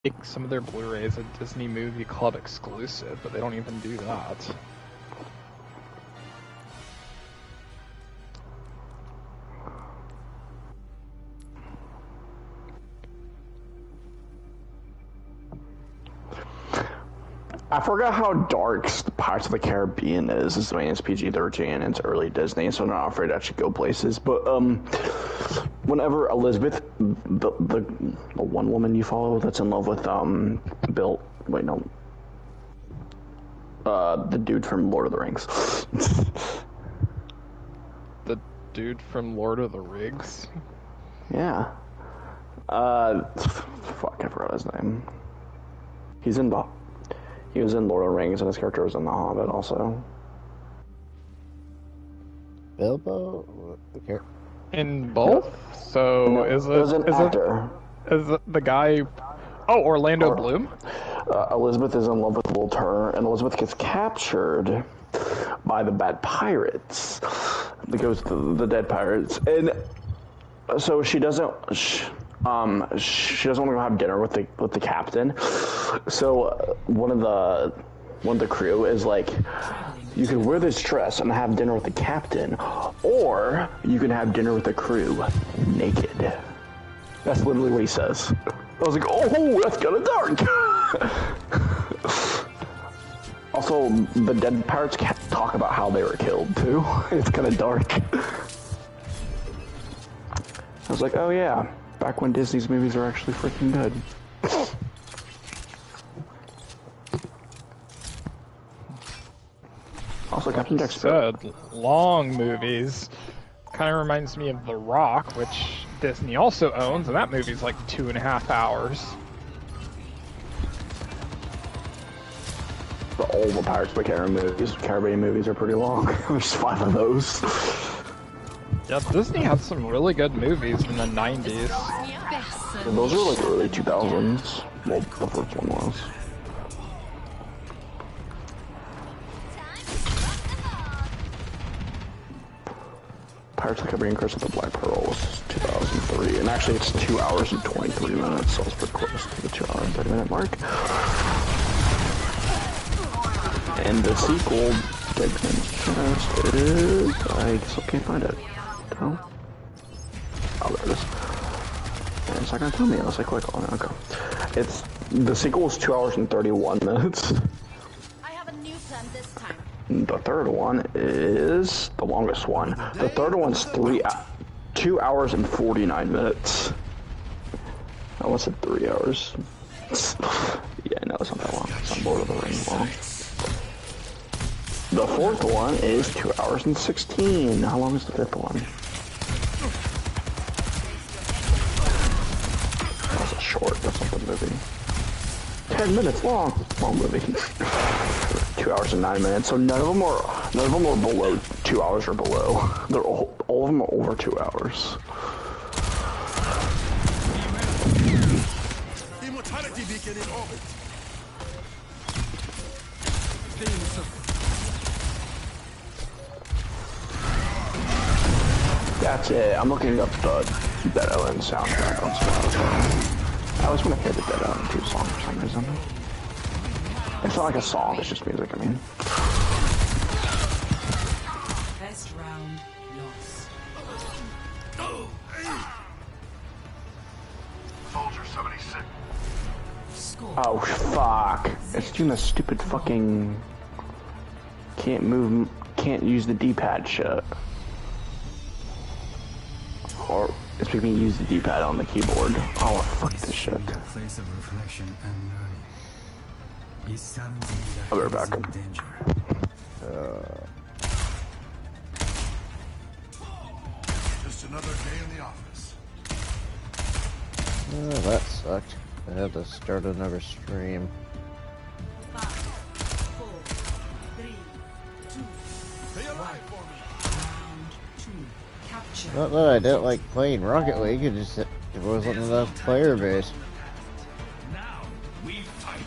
make some of their Blu-rays a Disney Movie Club exclusive, but they don't even do that. I forgot how dark Pirates of the Caribbean is. I mean, it's PG-13 and it's early Disney, so I'm not afraid to actually go places. But whenever Elizabeth, the one woman you follow that's in love with Bill, wait no, the dude from Lord of the Rings. The dude from Lord of the Rings? Yeah. Fuck, I forgot his name. He was in Lord of the Rings, and his character was in The Hobbit also. Bilbo? Okay. In both? So No, is it was an actor. Is it the guy... Oh, Orlando Bloom? Elizabeth is in love with Will Turner, and Elizabeth gets captured by the bad pirates. The dead pirates. And so she doesn't... she doesn't want to go have dinner with the captain. So one of the crew is like, you can wear this dress and have dinner with the captain, or you can have dinner with the crew naked. That's literally what he says. I was like, oh, that's kind of dark. Also, the dead pirates can't talk about how they were killed too. It's kind of dark. I was like, oh yeah. Back when Disney's movies are actually freaking good. Also, Captain Jack said, long movies. Kind of reminds me of The Rock, which Disney also owns, and that movie's like 2.5 hours. All the Pirates of the Caribbean movies are pretty long. There's 5 of those. Yeah, Disney had some really good movies in the 90s. Yeah, those are like early 2000s. Well, the first one was. Pirates of the Caribbean Curse of the Black Pearl was 2003. And actually it's 2 hours and 23 minutes, so it's pretty close to the 2 hour and 30 minute mark. And the sequel, Dead Man's Chest, is... I still can't find it. No? Oh, there it is. And it's not gonna tell me unless I click on it. Okay. The sequel is 2 hours and 31 minutes. I have a new plan this time. The third one is the longest one. The third one's 2 hours and 49 minutes. I almost said 3 hours. Yeah, no, it's not that long. It's not Lord of the Rings long. The fourth one is 2 hours and 16. How long is the fifth one? That's a short. That's not the movie. 10 minutes long. Long movie. 2 hours and 9 minutes. So none of them are below 2 hours or below. They're all of them are over 2 hours. Immortality beacon in orbit. That's it. I'm looking up the Dead Island soundtrack on Spotify. I always want to hear the Dead Island 2 song for some reason. It's not like a song, it's just music, I mean. Best round lost. Soldier 76. Score. Oh, fuck. It's doing the stupid fucking... Can't use the D-pad shit. Or it's making me use the D-pad on the keyboard. Oh, fuck this shit. I'll be right back. Just another day in the office. Oh, that sucked. I had to start another stream. 5, 4, 3, 2, Stay alive for me. round 2. Capture. Not that I didn't like playing Rocket League, it just there wasn't enough player base. Now we fight.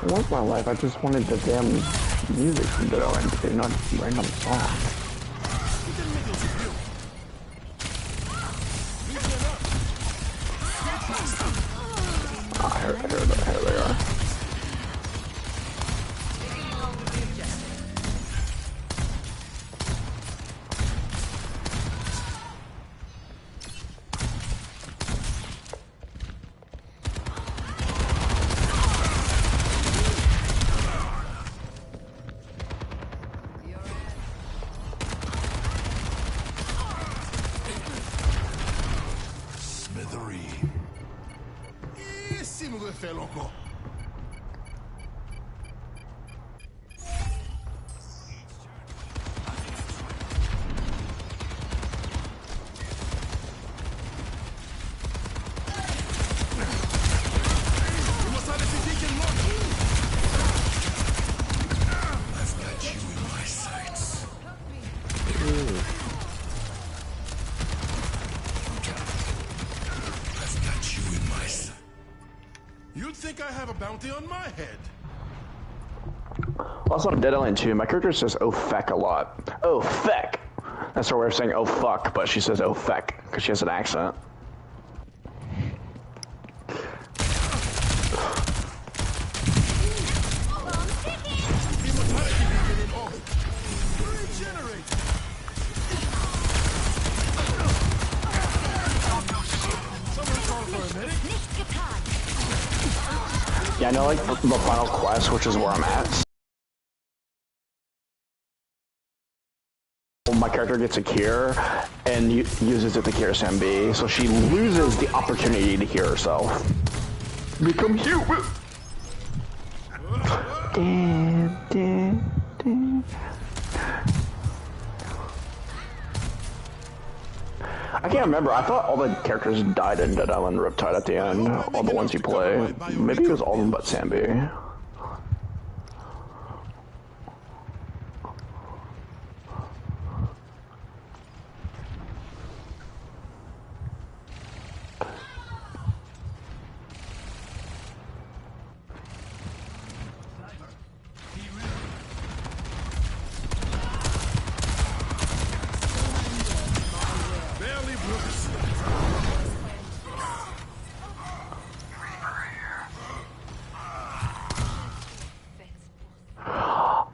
What's my life? I just wanted the damn music from Dead Island 2, not random songs. Ah, here they are. Smithereen. Et si nous refait encore? I've got you in my sights. I've got you in my sights. You'd think I have a bounty on my head. Also, in Dead Island 2, my character says "oh feck" a lot. Oh feck. That's her way of saying "oh fuck," but she says "oh feck" because she has an accent. Yeah, I know, like, the final quest, which is where I'm at. My character gets a cure and uses it to cure Sambi, so she loses the opportunity to heal herself. Become human! Damn. I can't remember. I thought all the characters died in Dead Island Riptide at the end. All the ones you play. Maybe it was all of them but Sambi.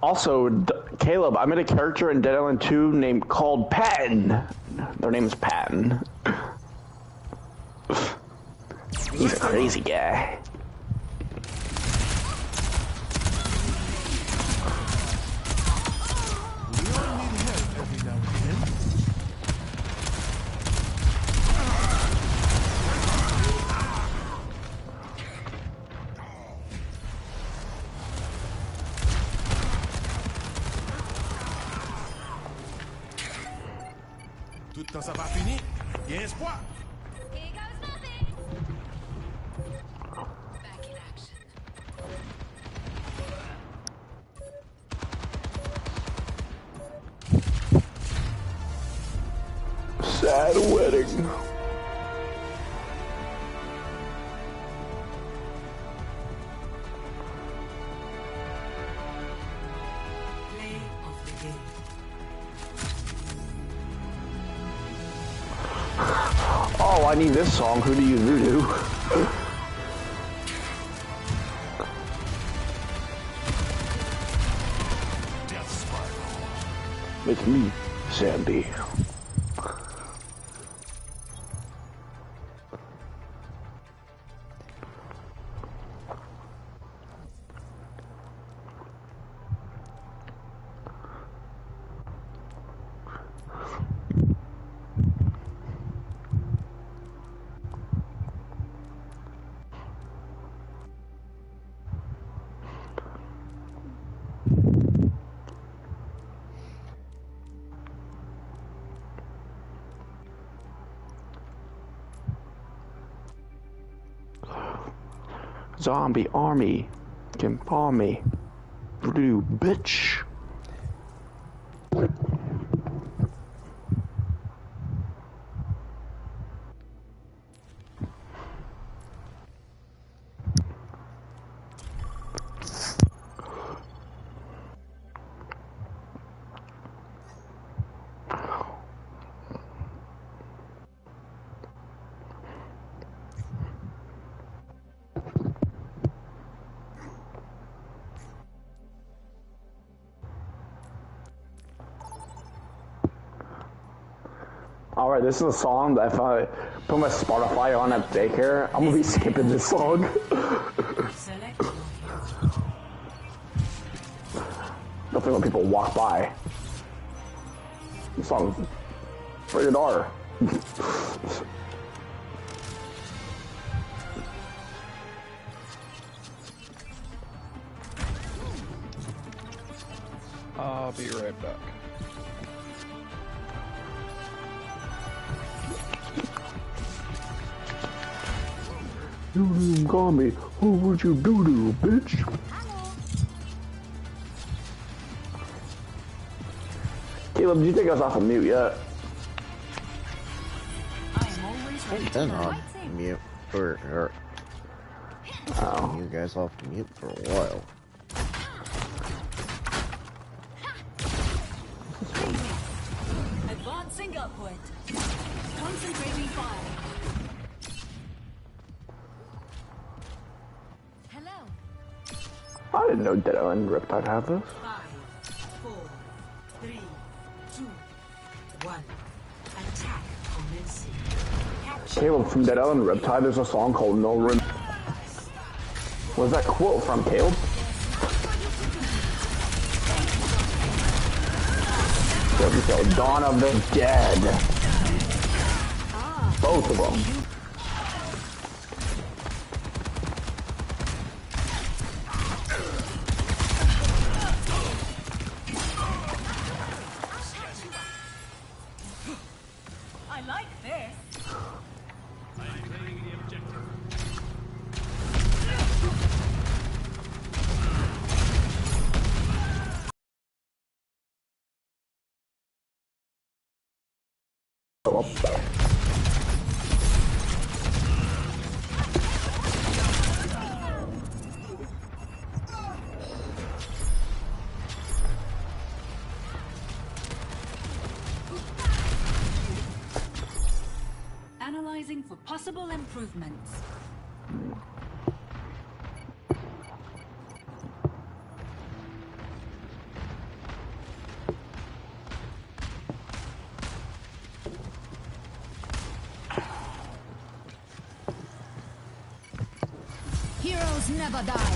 Also, Caleb, I made a character in Dead Island 2 named called Patton. Their name is Patton. He's a crazy guy. Quand ça va finir, il y a espoir. Here goes nothing. Back in action. Sad wedding. Play of the game. Oh, I need this song. Who do you voodoo? Death spiral. It's me, Sandy. Zombie army can palm me. Voodoo, bitch. Alright, this is a song that if I put my Spotify on at daycare, I'm gonna be skipping this song. Select your hero. Definitely when people walk by. This song's rated R. I'll be right back. You call me. Who would you do, bitch? Caleb, did you take us off of mute yet? I am always ready to Been learn. on mute for Oh. you guys off mute for a while. Advancing upward. Concentrating fire. Hello. I didn't know Dead Island Riptide had this. 5, 4, 3, 2, 1. Attack commencing. Capture. Caleb, from Dead Island Riptide, there's a song called No Room. Where's that quote from, Caleb? There we go. Dawn of the Dead. Both of them. I like this. Analyzing for possible improvements. Heroes never die.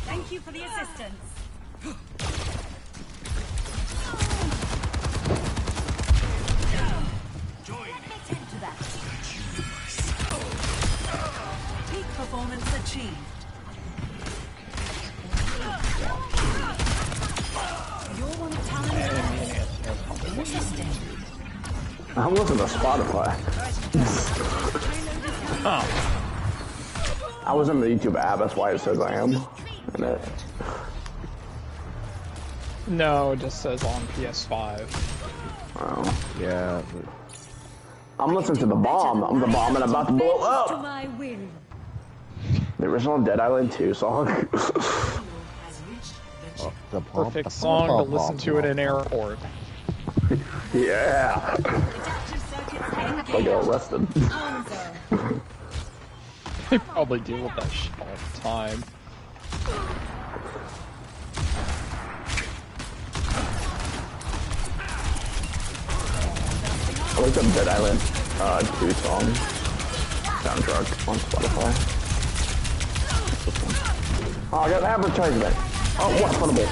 Thank you for the assistance. Tend to that. Peak performance achieved. Your one talent. Interesting. I'm listening to Spotify. I was in the YouTube app, that's why it says I am. And it, No, it just says on PS5. oh. Yeah. I'm listening to The Bomb. I'm the bomb and about to blow To up. my will. The original Dead Island 2 song. Has reached the check. The pop, Perfect the song pop, to listen pop, to in pop, an airport. Yeah. Adaptive circuits I get arrested. Hanzo. They probably deal with that shit all the time. I looked up Dead Island 2 song soundtrack on Spotify. Oh, I got an advertisement. Oh, what fun of it.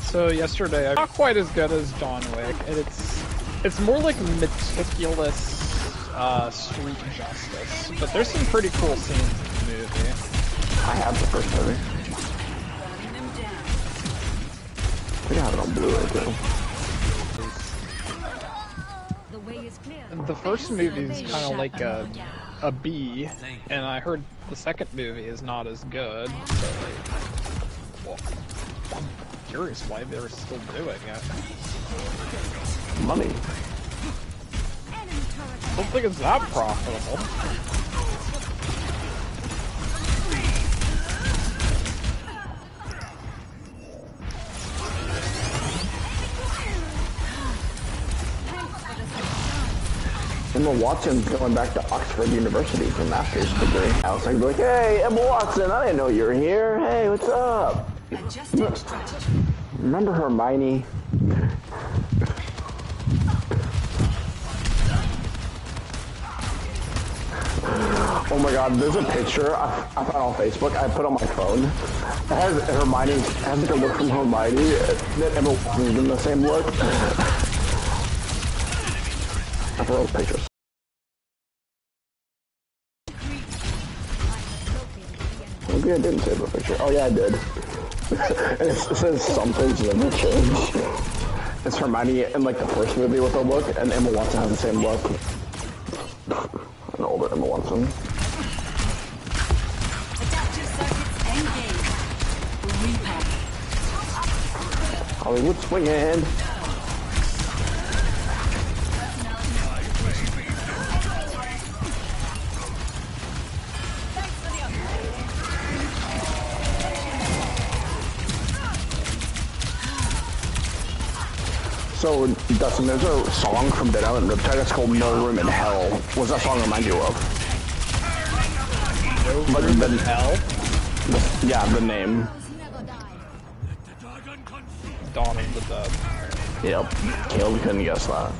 So yesterday, I'm not quite as good as John Wick, and it's It's more like meticulous street justice, but there's some pretty cool scenes in the movie. I have the first movie. Burning them down. We have it on Blu-ray too. The way is clear. The first movie is kind of like a B, and I heard the second movie is not as good. So, well, I'm curious why they're still doing it. Money. I don't think it's that profitable. Emma Watson's going back to Oxford University for a master's degree. I was like, hey, Emma Watson, I didn't know you were here. Hey, what's up? Adjusting strategy. Remember Hermione? Oh my god, there's a picture I found on Facebook. I put on my phone. It has Hermione, it has like a look from Hermione. That Emma Watson's doing the same look. I put all the pictures. Maybe I didn't save a picture. Oh yeah, I did. And it says something's never change. It's Hermione in like the first movie with a look, and Emma Watson has the same look. An older Emma Watson. Adaptive circuits engaged. Repack. Hollywood swinging. So, Dustin, there's a song from Dead Island Riptide that's called No Room in Hell. What's that song remind you of? No Room in Hell? Yeah, the name. Never die. Dawn of the Dead. Yep. Caleb couldn't guess that.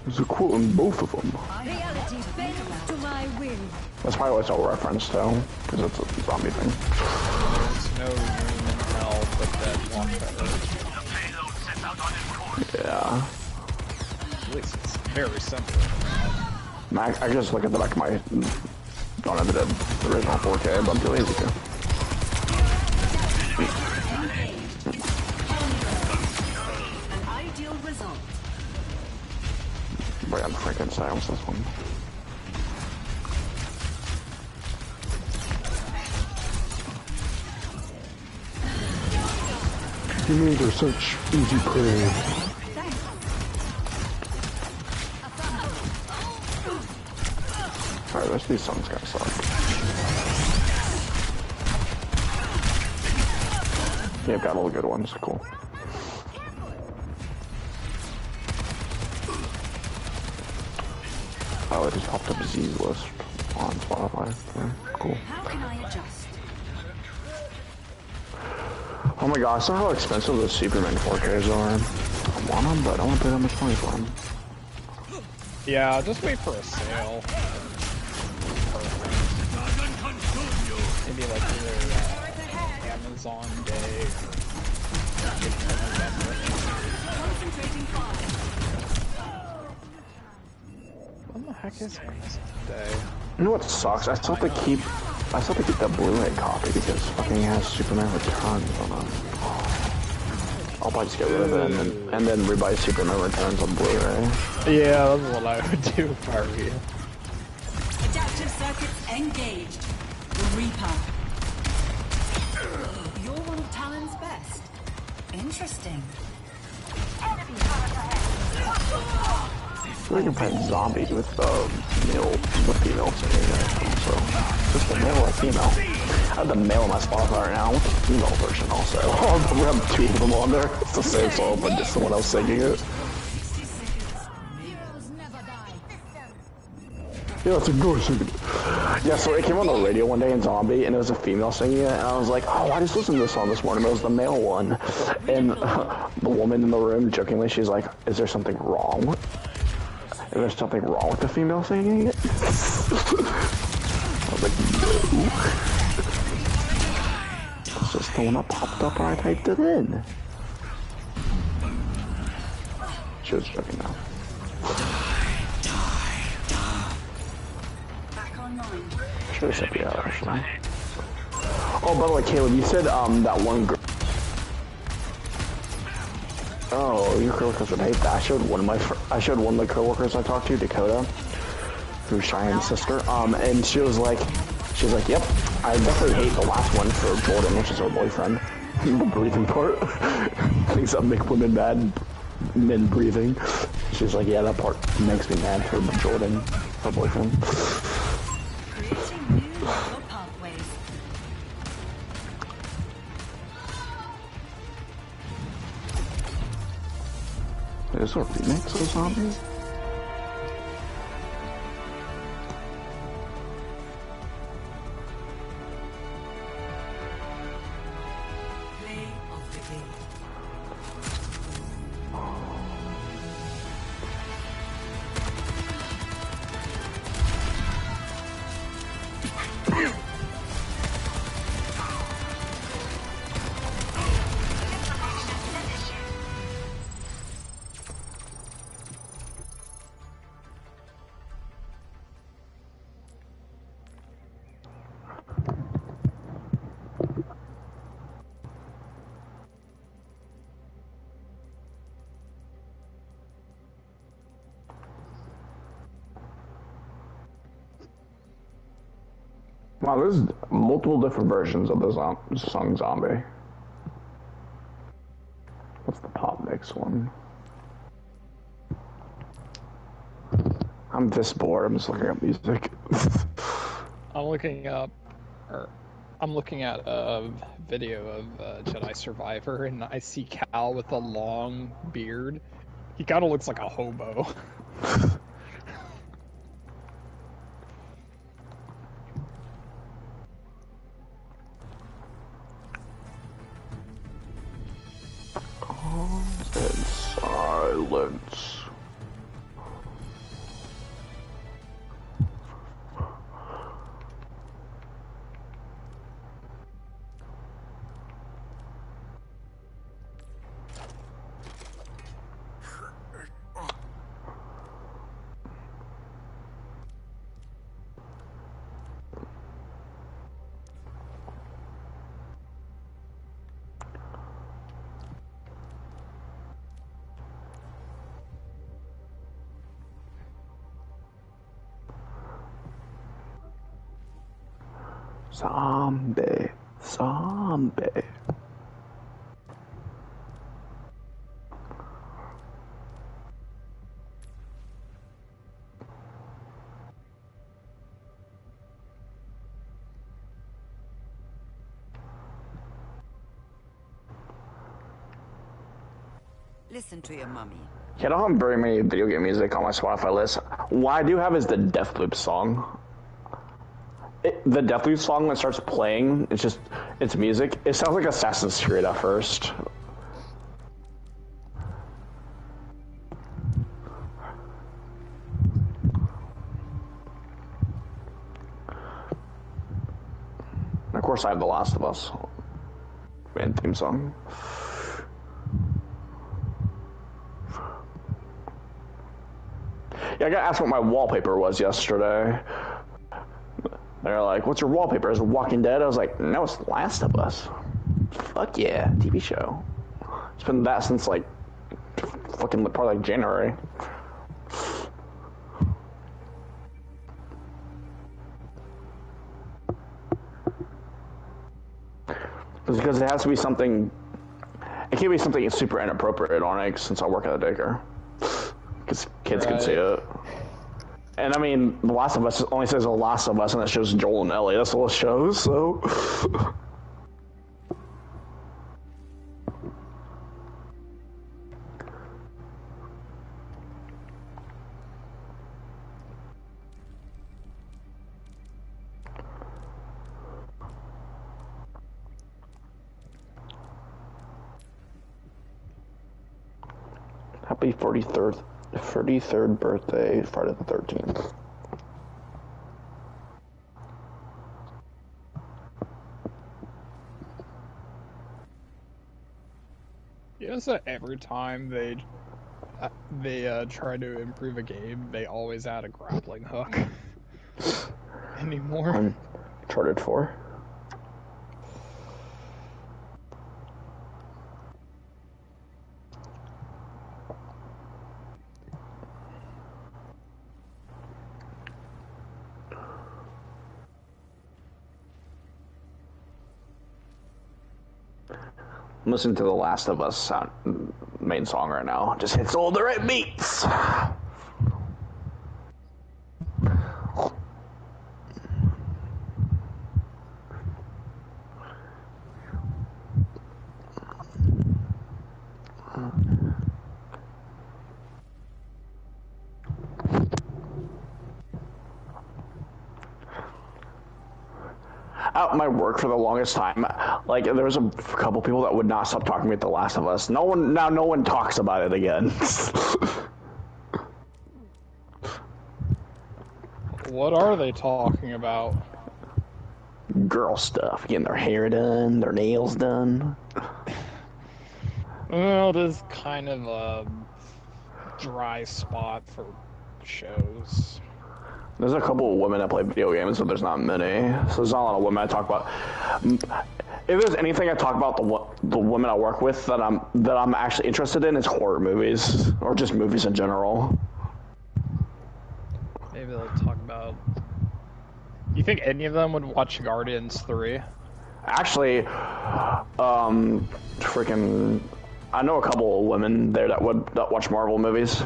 There's a quote in both of them. Reality bends to my will. That's probably what it's all referenced to, because it's a zombie thing. There's no room in hell but dead walk better. Yeah. At least it's very simple. I just look at the back of my... Don't have the original 4K, but I'm too lazy to. An ideal result. Wait, I'm freaking silence this one. You mean they're such easy prey. Alright, the rest of these songs kinda suck. Yeah, I've got all the good ones, cool. Oh, it just popped up Z's list on Spotify. Yeah, cool. How can I adjust? Oh my gosh, I saw how expensive those Superman 4Ks are. I want them, but I don't want to pay that much money for them. Yeah, just wait for a sale. Maybe like either Amazon Day or November. Concentrating fire. When the heck is Amazon Day? You know what sucks? I still have to keep that Blu-ray copy because fucking has Superman Returns on it. I'll probably just get rid of it and then rebuy Superman Returns on Blu-ray. Yeah, that's what I would do if I were you. Adaptive circuits engaged. Reaper. You're one of Talon's best. Interesting. We can find zombies with female singing it. So just the male or female. I have the male on my Spotify right now. What's the female version also? We have two of them on there. It's the same song, but just someone else singing it. Heroes never die. Yeah, it's a girl singing it. Yeah, so it came on the radio one day in Zombie, and it was a female singing it, and I was like, oh, I just listened to this song this morning, but it was the male one. And the woman in the room, jokingly, she's like, is there something wrong? Is there something wrong with the female singing it? I was like, no. It's just the one that popped up when I typed it in. She was joking now. Back online. Should have said yeah, actually. Oh, by the way, Caleb, you said that one girl. Oh, your coworkers would hate that. I showed one of the coworkers I talked to, Dakota, who's Cheyenne's sister. And she was like, yep, I definitely hate the last one for Jordan, which is her boyfriend. The breathing part. Things that make women mad, men breathing. She's like, yeah, that part makes me mad for Jordan, her boyfriend. Creating new neural pathways. Is there a remix of Zombies? Play of the game. Wow, there's multiple different versions of the song Zombie. What's the pop mix one? I'm this bored, I'm just looking up music. I'm looking at a video of Jedi Survivor, and I see Cal with a long beard. He kind of looks like a hobo. And silence. Zombie. Zombie. Listen to your mummy. Yeah, I don't have very many video game music on my Spotify list. What I do have is the Deathloop song. The Deathloop song that starts playing, it's music. It sounds like Assassin's Creed at first. Of course, I have The Last of Us and theme song. Yeah, I got asked what my wallpaper was yesterday. They're like, what's your wallpaper? Is it Walking Dead? I was like, no, it's Last of Us. Fuck yeah, TV show. It's been that since like fucking probably like January. It's because it has to be something. It can't be something super inappropriate on it since I work at a daycare. Because kids can see it. And I mean, The Last of Us only says The Last of Us, and it shows Joel and Ellie. That's all it shows, so. Happy 43rd birthday, Friday the 13th. You know, so every time they they try to improve a game, they always add a grappling hook. Anymore. Uncharted 4. I'm listening to the Last of Us main song right now. Just hits all the right beats. At my work for the longest time, like there was a couple people that would not stop talking about The Last of Us. No one talks about it again. What are they talking about? Girl stuff, getting their hair done, their nails done. Well, it is kind of a dry spot for shows. There's a couple of women that play video games, but there's not many. So there's not a lot of women I talk about. If there's anything I talk about the women I work with that I'm actually interested in, it's horror movies or just movies in general. Maybe they'll talk about. You think any of them would watch Guardians 3? Actually, freaking, I know a couple of women there that watch Marvel movies,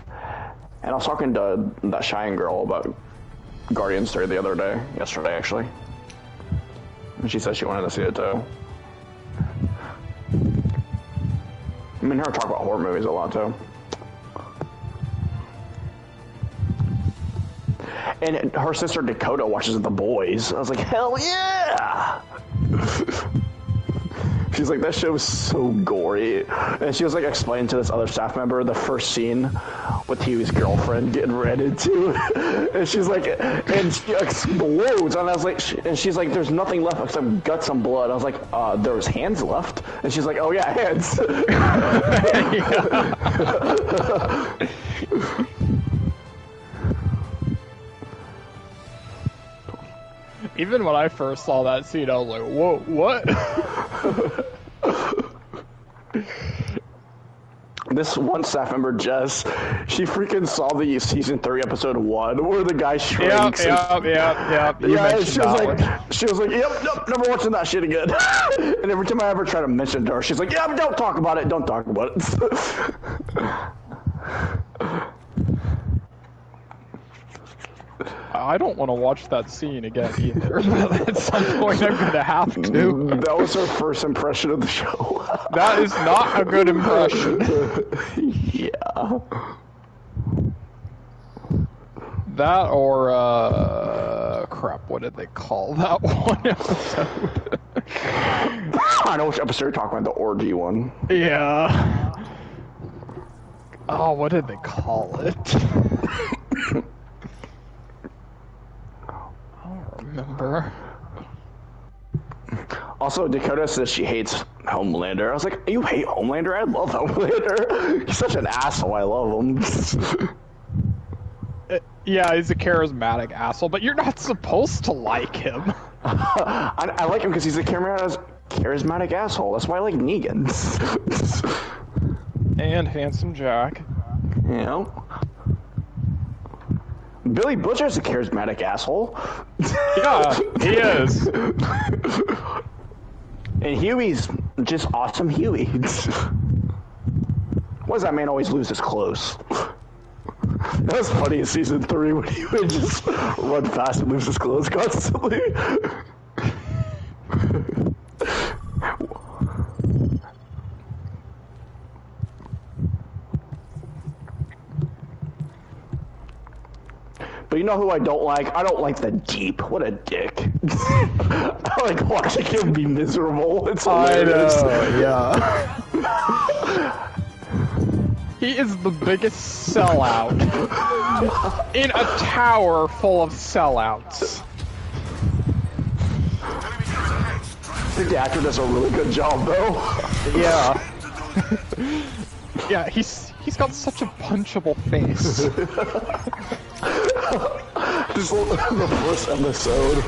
and I was talking to that Cheyenne girl about Guardians 3 yesterday actually, and she said she wanted to see it too. I mean, her talk about horror movies a lot too. And her sister Dakota watches The Boys. I was like, hell yeah! She's like, that show was so gory. And she was like explaining to this other staff member the first scene with Huey's girlfriend getting ran into. And she's like, and she explodes. And I was like, and she's like, there's nothing left except guts and blood. I was like, there was hands left. And she's like, oh yeah, hands. Even when I first saw that scene, I was like, whoa, what? This one staff member, Jess, she freaking saw the season 3 episode 1 where the guy shrinks. Yep. Yeah, she was like, yep, never watching that shit again. And every time I ever try to mention to her, she's like, yeah, don't talk about it, don't talk about it. I don't want to watch that scene again either, but at some point I'm going to have to. That was her first impression of the show. That is not a good impression. Yeah. That or, crap, what did they call that one episode? I know which episode you're talking about, the orgy one. Yeah. Oh, what did they call it? Remember. Also, Dakota says she hates Homelander. I was like, you hate Homelander? I love Homelander. He's such an asshole. I love him. Yeah, he's a charismatic asshole, but you're not supposed to like him. I like him because he's a charismatic asshole. That's why I like Negan. And Handsome Jack. You know? Billy Butcher's a charismatic asshole. Yeah, he is. And Huey's just awesome Huey. Why does that man always lose his clothes? That was funny in season 3 when he would just run fast and lose his clothes constantly. But you know who I don't like? I don't like the Deep. What a dick. I like watching him be miserable. It's hilarious. Yeah. He is the biggest sellout in a tower full of sellouts. I think the actor does a really good job, though. Yeah. Yeah, he's He's got such a punchable face. Just the first episode.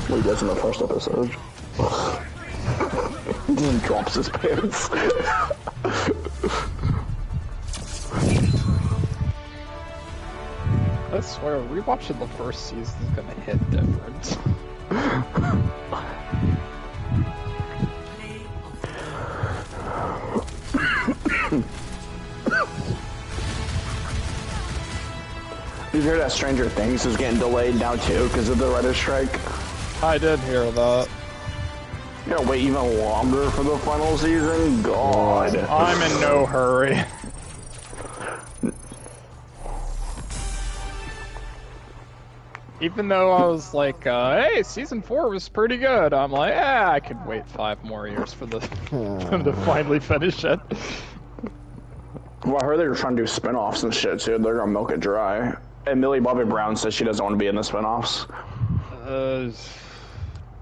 Well, he does in the first episode. He just drops his pants. I swear, rewatching the first season is gonna hit different. You hear that Stranger Things is getting delayed now too because of the writer's strike? I did hear that. You gotta wait even longer for the final season? God. I'm in no hurry. Even though I was like, hey, season 4 was pretty good, I'm like, yeah, I could wait 5 more years for them to finally finish it. Well, I heard they were trying to do spin-offs and shit too. They're gonna milk it dry. And Millie Bobby Brown says she doesn't want to be in the spin-offs.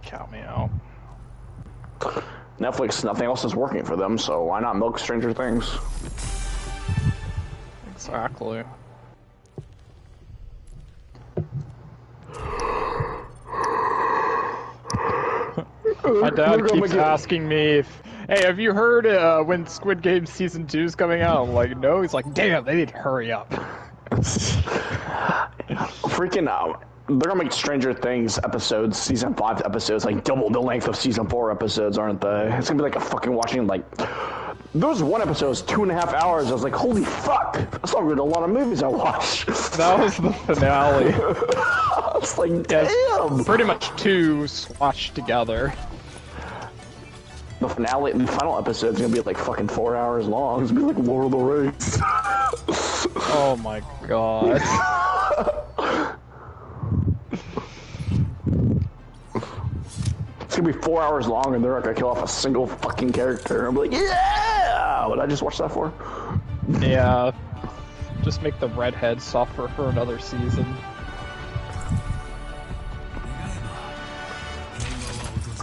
Count me out. Netflix, nothing else is working for them, so why not milk Stranger Things? Exactly. My dad keeps asking me if, hey, have you heard when Squid Game Season 2 is coming out? I'm like, no. He's like, damn, they need to hurry up. Freaking out. They're gonna make Stranger Things episodes, Season 5 episodes, like double the length of Season 4 episodes, aren't they? It's gonna be like a fucking watching, like... There was one episode, it was 2.5 hours. I was like, holy fuck! That's longer than a lot of movies I watch. That was the finale. I was like, damn! Pretty much 2 swatched together. The finale, the final episode is gonna be like fucking 4 hours long. It's gonna be like Lord of the Rings. Oh my god. It's gonna be 4 hours long and they're not gonna kill off a single fucking character. I'm like, yeah! What did I just watch that for? Yeah. Just make the redhead suffer for another season.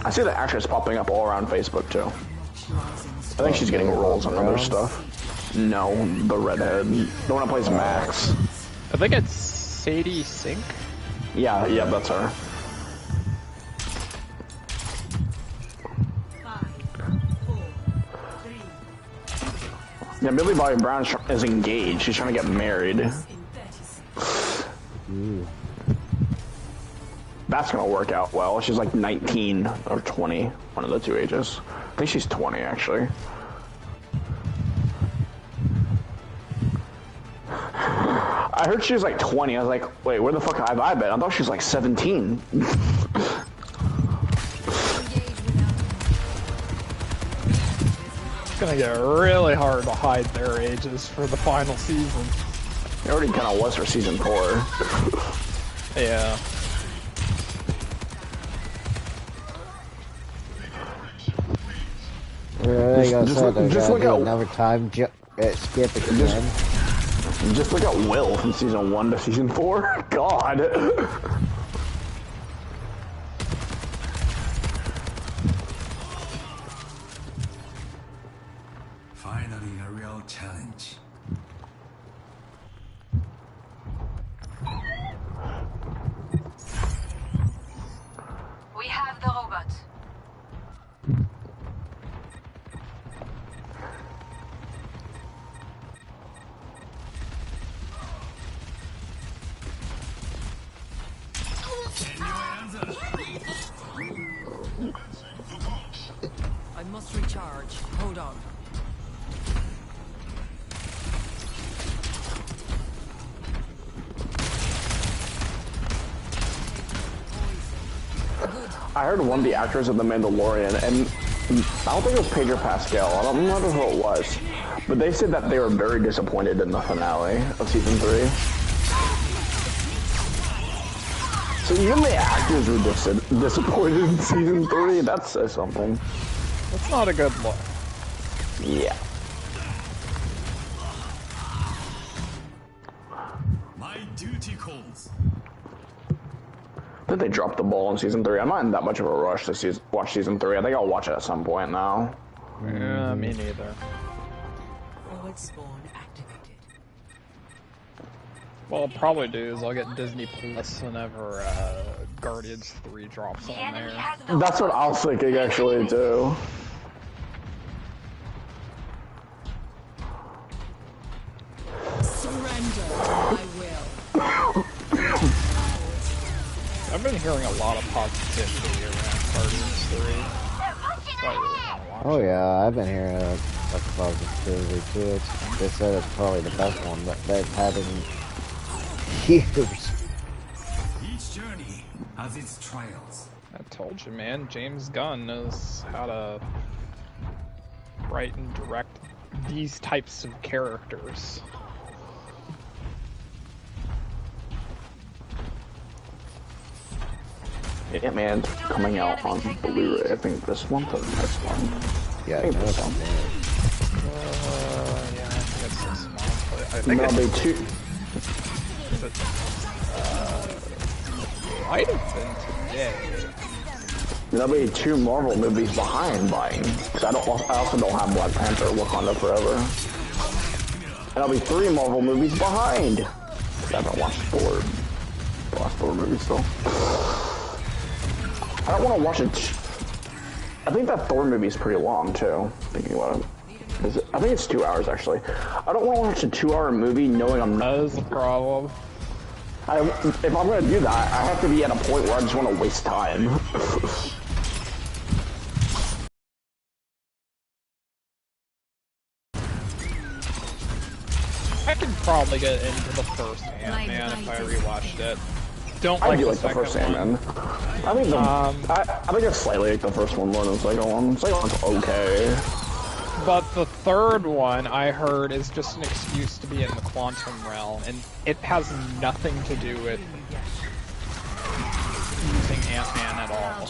I see the actress popping up all around Facebook too. I think she's getting roles on other stuff. No, the redhead. The one that plays Max. I think it's Sadie Sink. Yeah, that's her. 5, 4, 3. Yeah, Millie Bobby Brown is engaged. She's trying to get married. In 30 seconds. That's gonna work out well. She's like 19 or 20, one of the two ages. I think she's 20 actually. I heard she was like 20. I was like, wait, where the fuck have I been? I thought she was like 17. It's gonna get really hard to hide their ages for the final season. It already kind of was for season 4. Yeah. Just look at another time skip again. Just look at Will from season 1 to season 4. God. Finally, a real challenge. We have the robot. I must recharge. Hold on. I heard one of the actors of The Mandalorian, and I don't think it was Pedro Pascal. I don't remember who it was, but they said that they were very disappointed in the finale of season 3. So even the actors were disappointed in season 3. That says something. That's not a good look. Yeah. My duty calls. I think they dropped the ball in season 3. I'm not in that much of a rush to watch season 3. I think I'll watch it at some point now. Yeah, me neither. Void spawn activated. What I'll probably do is I'll get Disney Plus whenever Guardians 3 drops on there. That's what I was thinking actually too. Surrender to my will. I've been hearing a lot of positivity around Guardians 3. So I really want to watch Oh it. yeah, I've been hearing a positivity too. They said it's probably the best one that they've had in years. Each journey has its trials. I told you, man. James Gunn knows how to write and direct these types of characters. Ant-Man's coming out on Blu-ray, I think this month or next month. Yeah, I think this that's month. Yeah, I think it's this month. But I think That'll be it's, two. might have been today. There'll be 2 Marvel movies behind buying. Cause I also don't have Black Panther Wakanda Forever. And there'll be 3 Marvel movies behind. I haven't watched Thor. The last Thor movie still. I don't want to watch it. I think that Thor movie is pretty long too. Thinking about it. I think it's 2 hours actually. I don't want to watch a 2-hour movie knowing I'm not. That is the problem. If I'm going to do that, I have to be at a point where I just want to waste time. I could probably get into the first Ant-Man if I rewatched it. Don't I like do the like the second first one. Ant-Man. I think I think it's slightly like the first one more than the second one. The second one's okay. But the third one, I heard, is just an excuse to be in the quantum realm, and it has nothing to do with using Ant-Man at all.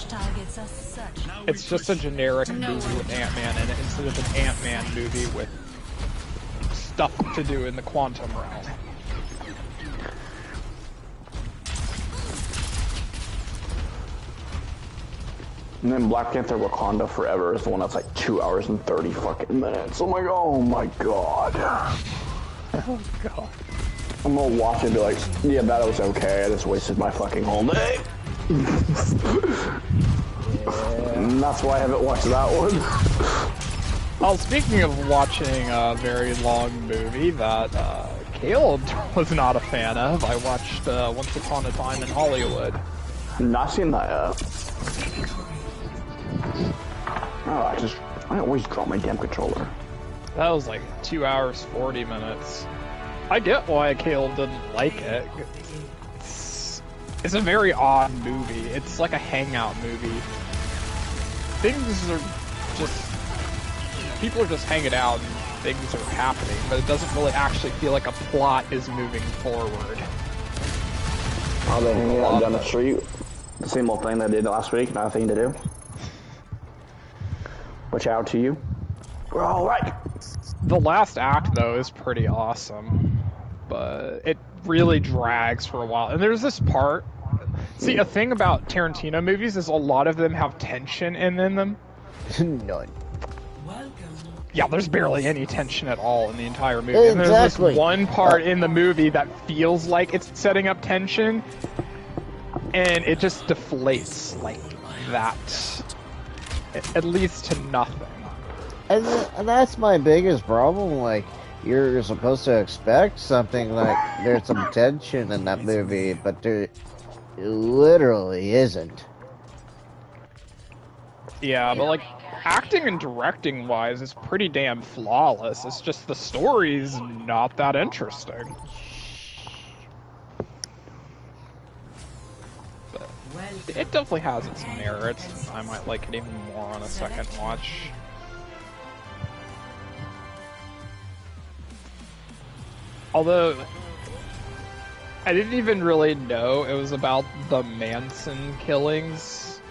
It's just a generic movie with Ant-Man in it instead of an Ant-Man movie with stuff to do in the quantum realm. And then Black Panther Wakanda Forever is the one that's like 2 hours and 30 fucking minutes. I'm like, oh my god. Oh god. I'm gonna watch it and be like, yeah, that was okay. I just wasted my fucking whole day. And that's why I haven't watched that one. Oh, speaking of watching a very long movie that Caleb was not a fan of, I watched Once Upon a Time in Hollywood. Not seen that yet. Oh, I always drop my damn controller. That was like 2 hours, 40 minutes. I get why Caleb didn't like it. It's a very odd movie. It's like a hangout movie. Things are just... People are just hanging out and things are happening, but it doesn't really actually feel like a plot is moving forward. Are they hanging out down the street? The same old thing they did last week, nothing to do. Watch out to you. We're all right. The last act, though, is pretty awesome, but it really drags for a while. And there's this part... See, a thing about Tarantino movies is a lot of them have tension in them. None. Yeah, there's barely any tension at all in the entire movie. Exactly. And there's this one part in the movie that feels like it's setting up tension, and it just deflates like that. At least to nothing. And that's my biggest problem. Like, you're supposed to expect something like there's some tension in that movie, but there literally isn't. Yeah, but like acting and directing wise, it's pretty damn flawless. It's just the story's not that interesting. But it definitely has its merits. I might like it even more on a second watch. Although, I didn't even really know it was about the Manson killings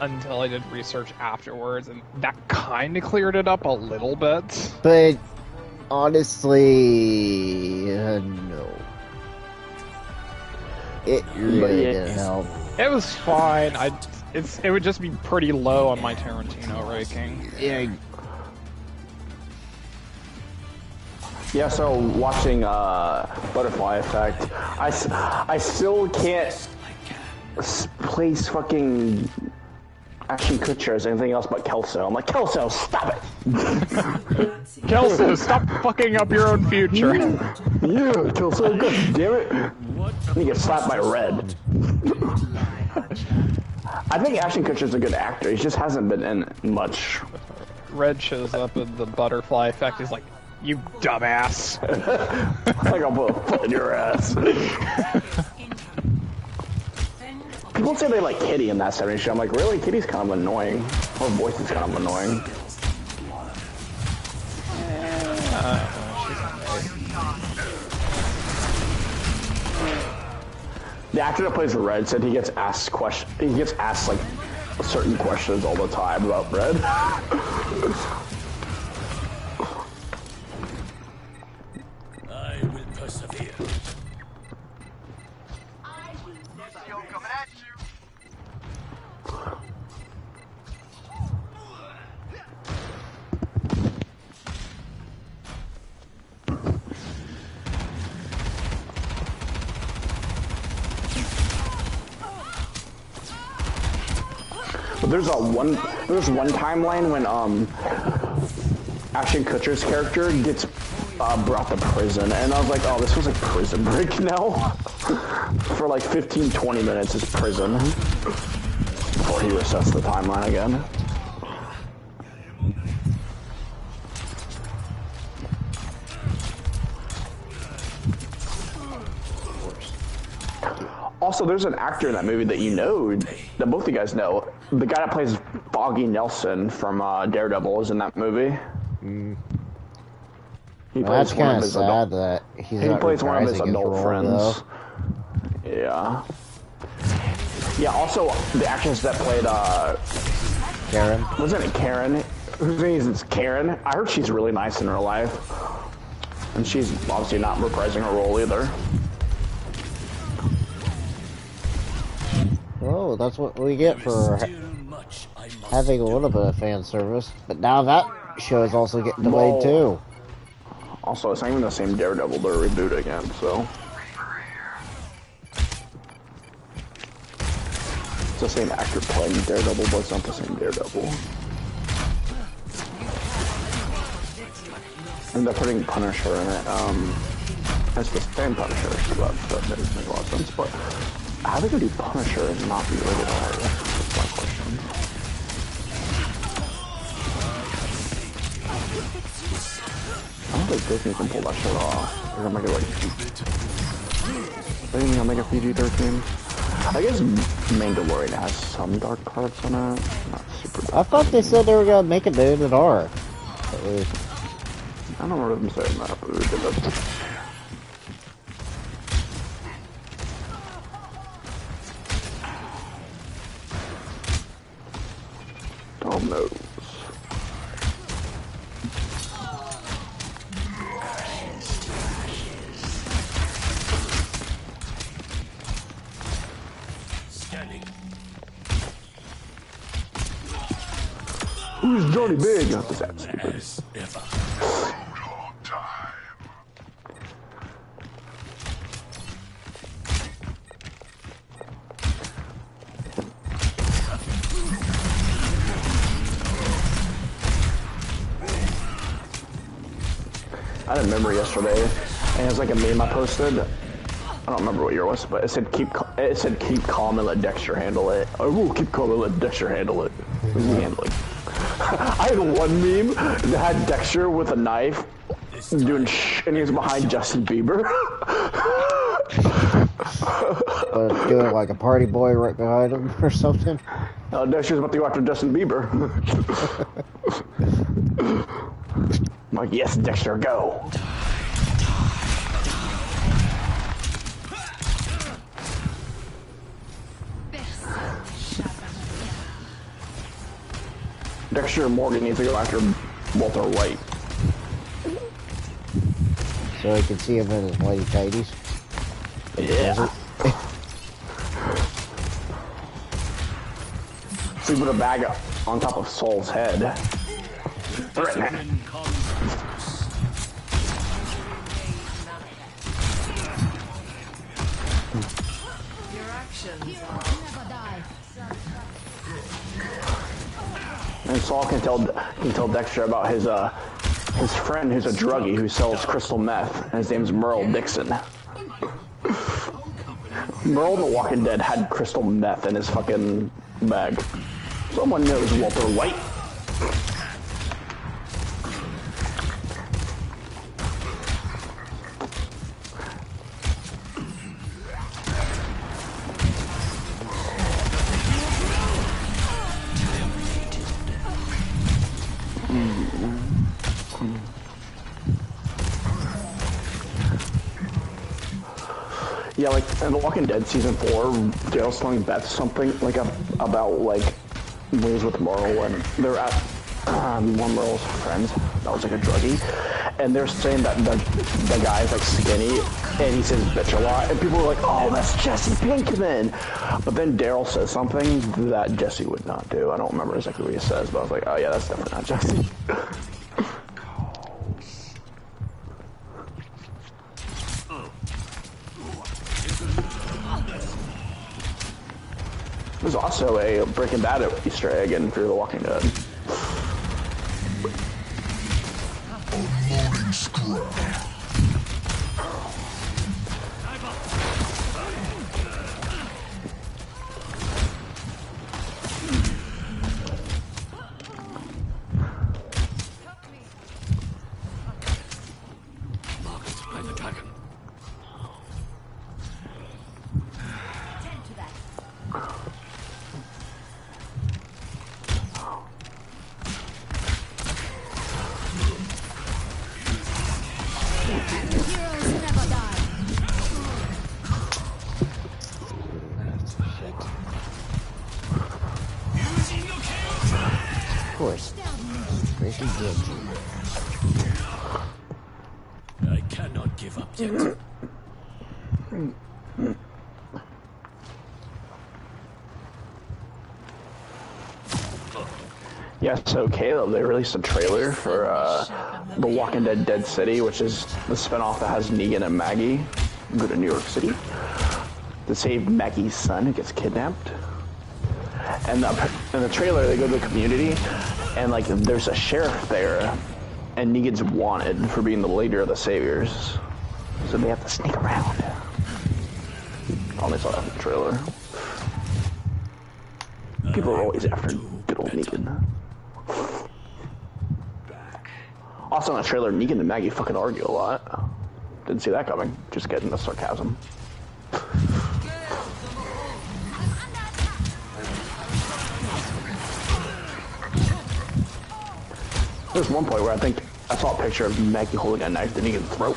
until I did research afterwards, and that kind of cleared it up a little bit. But honestly, no. It really didn't help. It was fine. It would just be pretty low on my Tarantino ranking. Yeah. Yeah, so watching Butterfly Effect, I still can't place fucking Ashton Kutcher as anything else but Kelso. I'm like, Kelso, stop it! Kelso, stop fucking up your own future. Yeah, Kelso, god damn it! You get slapped by Red. I think Ashton Kutcher's a good actor, he just hasn't been in much. Red shows up in the Butterfly Effect, he's like, you dumbass. Like I'll put a foot in your ass. People say they like Kitty in that 70s show. I'm like, really? Kitty's kind of annoying. Her voice is kind of annoying. The actor that plays Red said he gets asked like certain questions all the time about Red. I will persevere. But there's one timeline when Ashton Kutcher's character gets brought to prison, and I was like, oh, this was like Prison Break now. For like 15-20 minutes is prison before he resets the timeline again. Also, there's an actor in that movie that you know, that both of you guys know. The guy that plays Foggy Nelson from Daredevil is in that movie. Mm. He Well, that's plays one kind of of his sad that he's he not plays one of his reprising his adult role, friends. though. Yeah. Yeah, also, the actress that played, Karen. wasn't it Karen? Whose name is Karen? I heard she's really nice in real life. And she's obviously not reprising her role either. Oh, that's what we get for having a little bit of fan service. But now that show is also getting delayed, too. Also, it's not even the same Daredevil. They're rebooting again, so. It's the same actor playing Daredevil, but it's not the same Daredevil. And they're putting Punisher in it. It's the same Punisher, so that doesn't make a lot of sense, but how they gonna do Punisher and not be rated R? That's my question. I don't think Disney can pull that shit off. They're gonna make it like... They're gonna make a PG-13. I guess Mandalorian has some dark parts in it. Not super dark. I thought they said they were going to make it rated R. I don't remember them saying that, but we did that. Tom knows. Who's Johnny Big? Not this ass stupid. I had a memory yesterday, and it was like a meme I posted. I don't remember what year it was, but it said keep calm and let Dexter handle it. I will keep calm and let Dexter handle it. Who's he handling? I had one meme that had Dexter with a knife doing and he was behind Justin Bieber. Doing like a party boy right behind him or something. Dexter's about to go after Justin Bieber. I'm like, yes, Dexter, go. Dexter and Morgan needs to go after Walter White. So I can see him in his whitey tighties. Yeah. So you put a bag on top of Saul's head. Never die. And Saul can tell Dexter about his friend who's a druggie who sells crystal meth, and his name's Merle Dixon. Merle in The Walking Dead had crystal meth in his fucking bag. Someone knows Walter White. Yeah, like in The Walking Dead season 4, Daryl's telling Beth something like about like when he was with Merle, and they're at one of Merle's friends that was like a druggie, and they're saying that the guy's like skinny and he says bitch a lot, and people are like, oh, that's Jesse Pinkman. But then Daryl says something that Jesse would not do. I don't remember exactly what he says, but I was like, oh yeah, that's definitely not Jesse. There's also a Breaking Bad Easter egg in Fear the Walking Dead. I cannot give up yet. Yeah, so Caleb, they released a trailer for The Walking Dead Dead City, which is the spinoff that has Negan and Maggie go to New York City to save Maggie's son who gets kidnapped. And in the trailer, they go to the community, and like there's a sheriff there, and Negan's wanted for being the leader of the Saviors, so they have to sneak around. I only saw that in the trailer. People are always after good old Negan. Also in the trailer, Negan and Maggie fucking argue a lot. Didn't see that coming. Just getting the sarcasm. There's one point where I think I saw a picture of Maggie holding a knife to Negan's throat.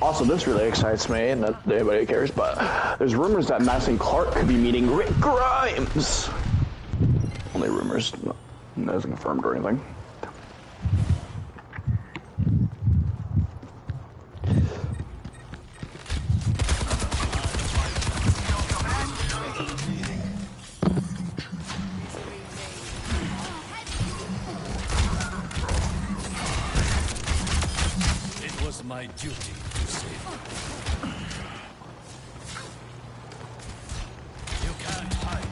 Also, this really excites me, and not anybody cares, but there's rumors that Madison Clark could be meeting Rick Grimes. Only rumors, nothing confirmed or anything. It was my duty to save you. You can't hide.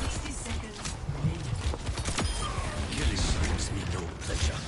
60 seconds remaining. Killing brings me no pleasure.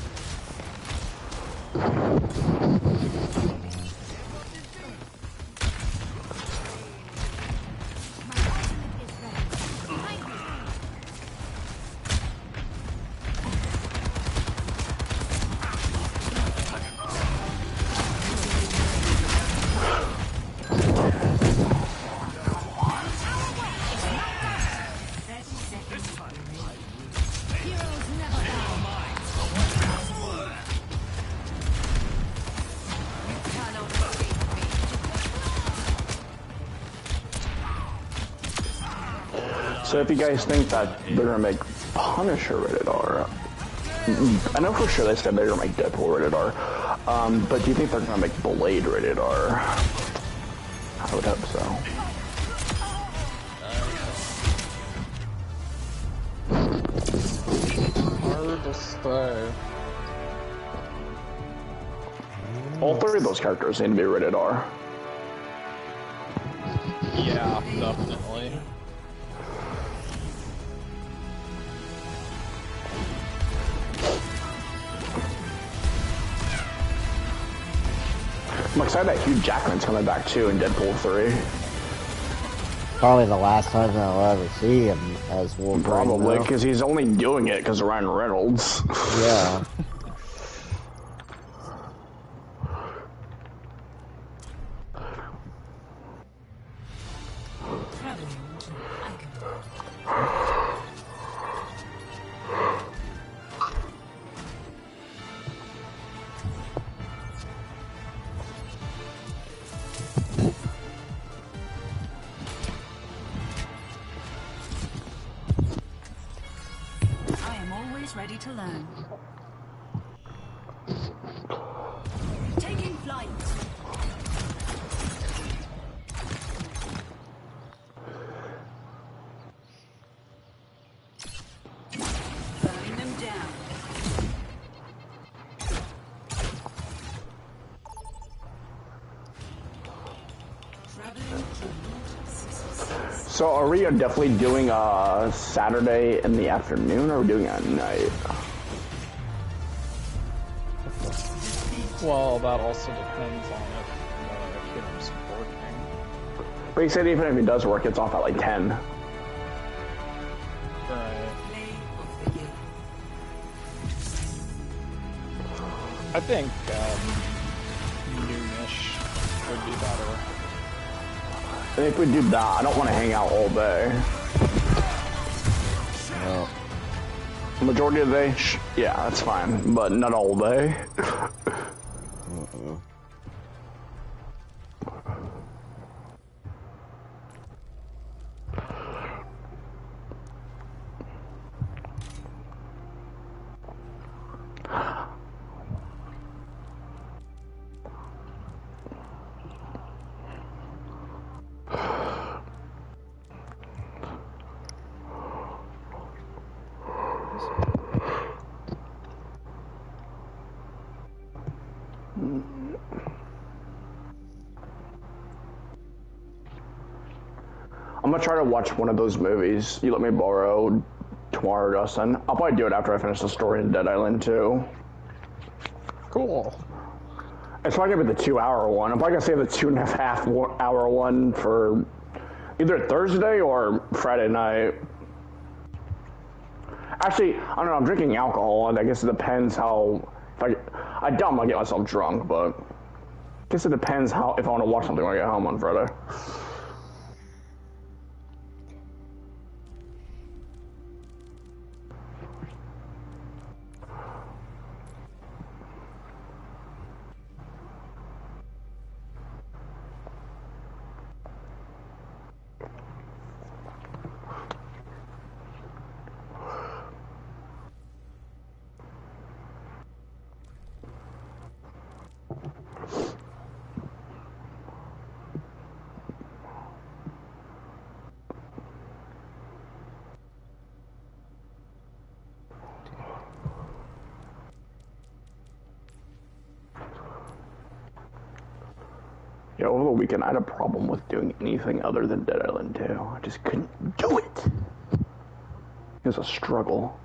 So if you guys think that they're gonna make Punisher rated R, I know for sure they said they're gonna make Deadpool rated R, but do you think they're gonna make Blade rated R? I would hope so. Hard to say. All three of those characters need to be rated R. Yeah, definitely. I'm excited that Hugh Jackman's coming back too in Deadpool 3. Probably the last time I'll ever see him as Wolverine. Probably, though. because he's only doing it because of Ryan Reynolds. Yeah. I am always ready to learn. Taking flight. Burning them down. Traveling to So are we definitely doing Saturday in the afternoon, or are we doing it at night? Well, that also depends on if Kieran's working. But he said even if he does work, it's off at like 10. Right. play of the game. I think noonish would be better. And if we do that, I don't want to hang out all day. Well, Majority of the day, yeah, that's fine, but not all day. I'm gonna try to watch one of those movies you let me borrow tomorrow, Dustin. I'll probably do it after I finish the story in Dead Island 2. Cool. It's probably gonna be the 2-hour one. I'm probably gonna save the 2.5-hour one for either Thursday or Friday night. Actually, I don't know, I'm drinking alcohol, and I guess it depends how... I doubt I'm gonna get myself drunk, but... I guess it depends how if I want to watch something when I get home on Friday. Yeah, over the weekend I had a problem with doing anything other than Dead Island 2. I just couldn't do it. It was a struggle.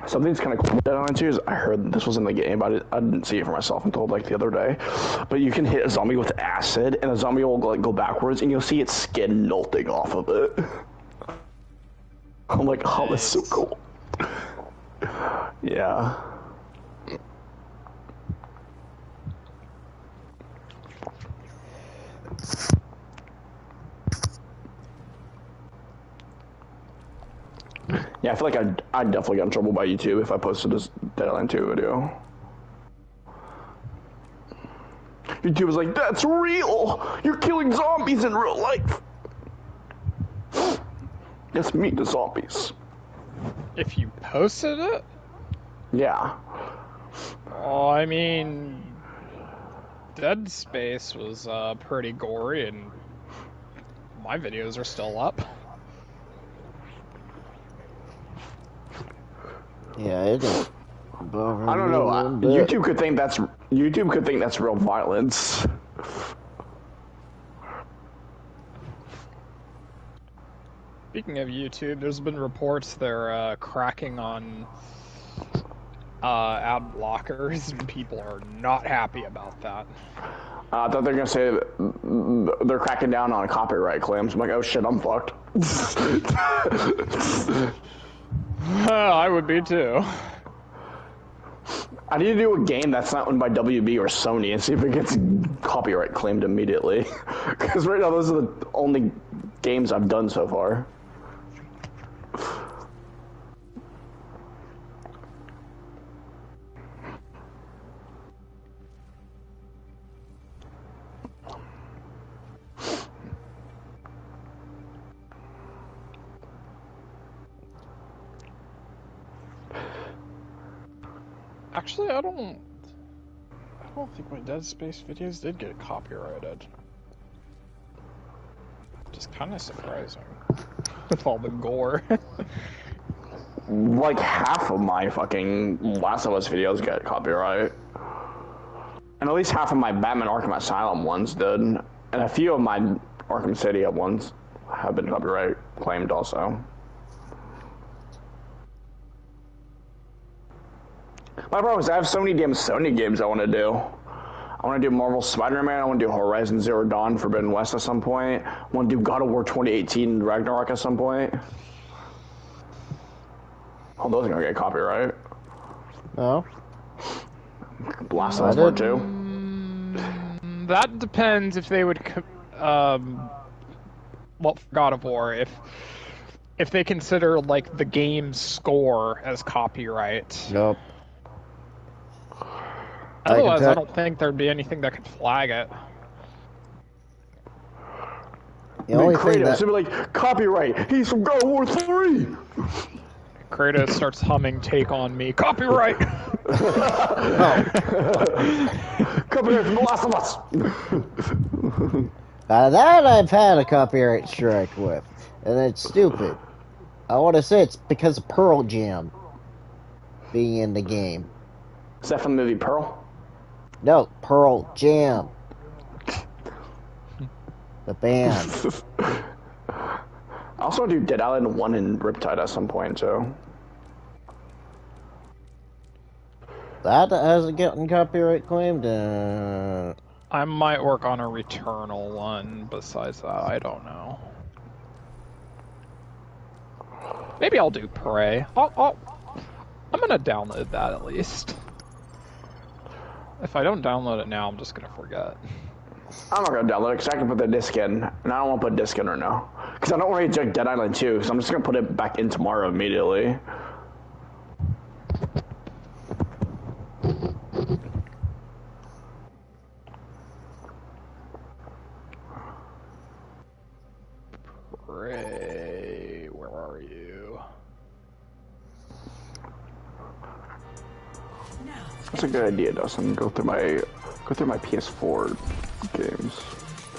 Something's kind of cool with Dead Island 2 is I heard this was in the game, but I didn't see it for myself until like the other day. But you can hit a zombie with acid, and the zombie will like go backwards, and you'll see its skin melting off of it. I'm like, oh, that's so cool. Yeah. Yeah, I feel like I'd definitely get in trouble by YouTube if I posted this Dead Island 2 video. YouTube was like, that's real! You're killing zombies in real life! Let's meet the zombies. If you posted it? Yeah. Oh, I mean... Dead Space was pretty gory, and my videos are still up. Yeah, it is. I don't know. YouTube could think that's real violence. Speaking of YouTube, there's been reports they're cracking on ad blockers, and people are not happy about that. I thought they were gonna say they're cracking down on copyright claims. I'm like, oh shit, I'm fucked. I would be too. I need to do a game that's not owned by WB or Sony and see if it gets copyright claimed immediately. Because right now, those are the only games I've done so far. Actually, I don't think my Dead Space videos did get copyrighted. Which is kind of surprising. With all the gore. Like half of my fucking Last of Us videos get copyright. And at least half of my Batman Arkham Asylum ones did. And a few of my Arkham City ones have been copyright claimed also. My problem is I have so many damn Sony games I want to do. I want to do Marvel Spider-Man, I want to do Horizon Zero Dawn Forbidden West at some point. I want to do God of War 2018 Ragnarok at some point. All those are going to get copyright. No. Last of Us Part 2. That depends if they would, well, for God of War, if they consider, like, the game's score as copyright. Nope. Otherwise, I don't think there'd be anything that could flag it. The only Kratos thing that... would be like, copyright, he's from God of War 3! Kratos starts humming Take On Me. Copyright! Copyright from The Last of Us! That I've had a copyright strike with, and it's stupid. I want to say it's because of Pearl Jam being in the game. Is that from the movie Pearl? No, Pearl Jam. The band. I also do Dead Island 1 and Riptide at some point, so... That hasn't gotten copyright claimed? I might work on a Returnal one. Besides that, I don't know. Maybe I'll do Prey. I'm gonna download that at least. If I don't download it now, I'm just gonna forget. I'm not gonna download it because I can put the disc in, and I don't want to put disc in right now. Because I don't want to eject Dead Island 2, so I'm just gonna put it back in tomorrow immediately. Prey, where are you? That's a good idea, Dustin. Go through my PS4 games.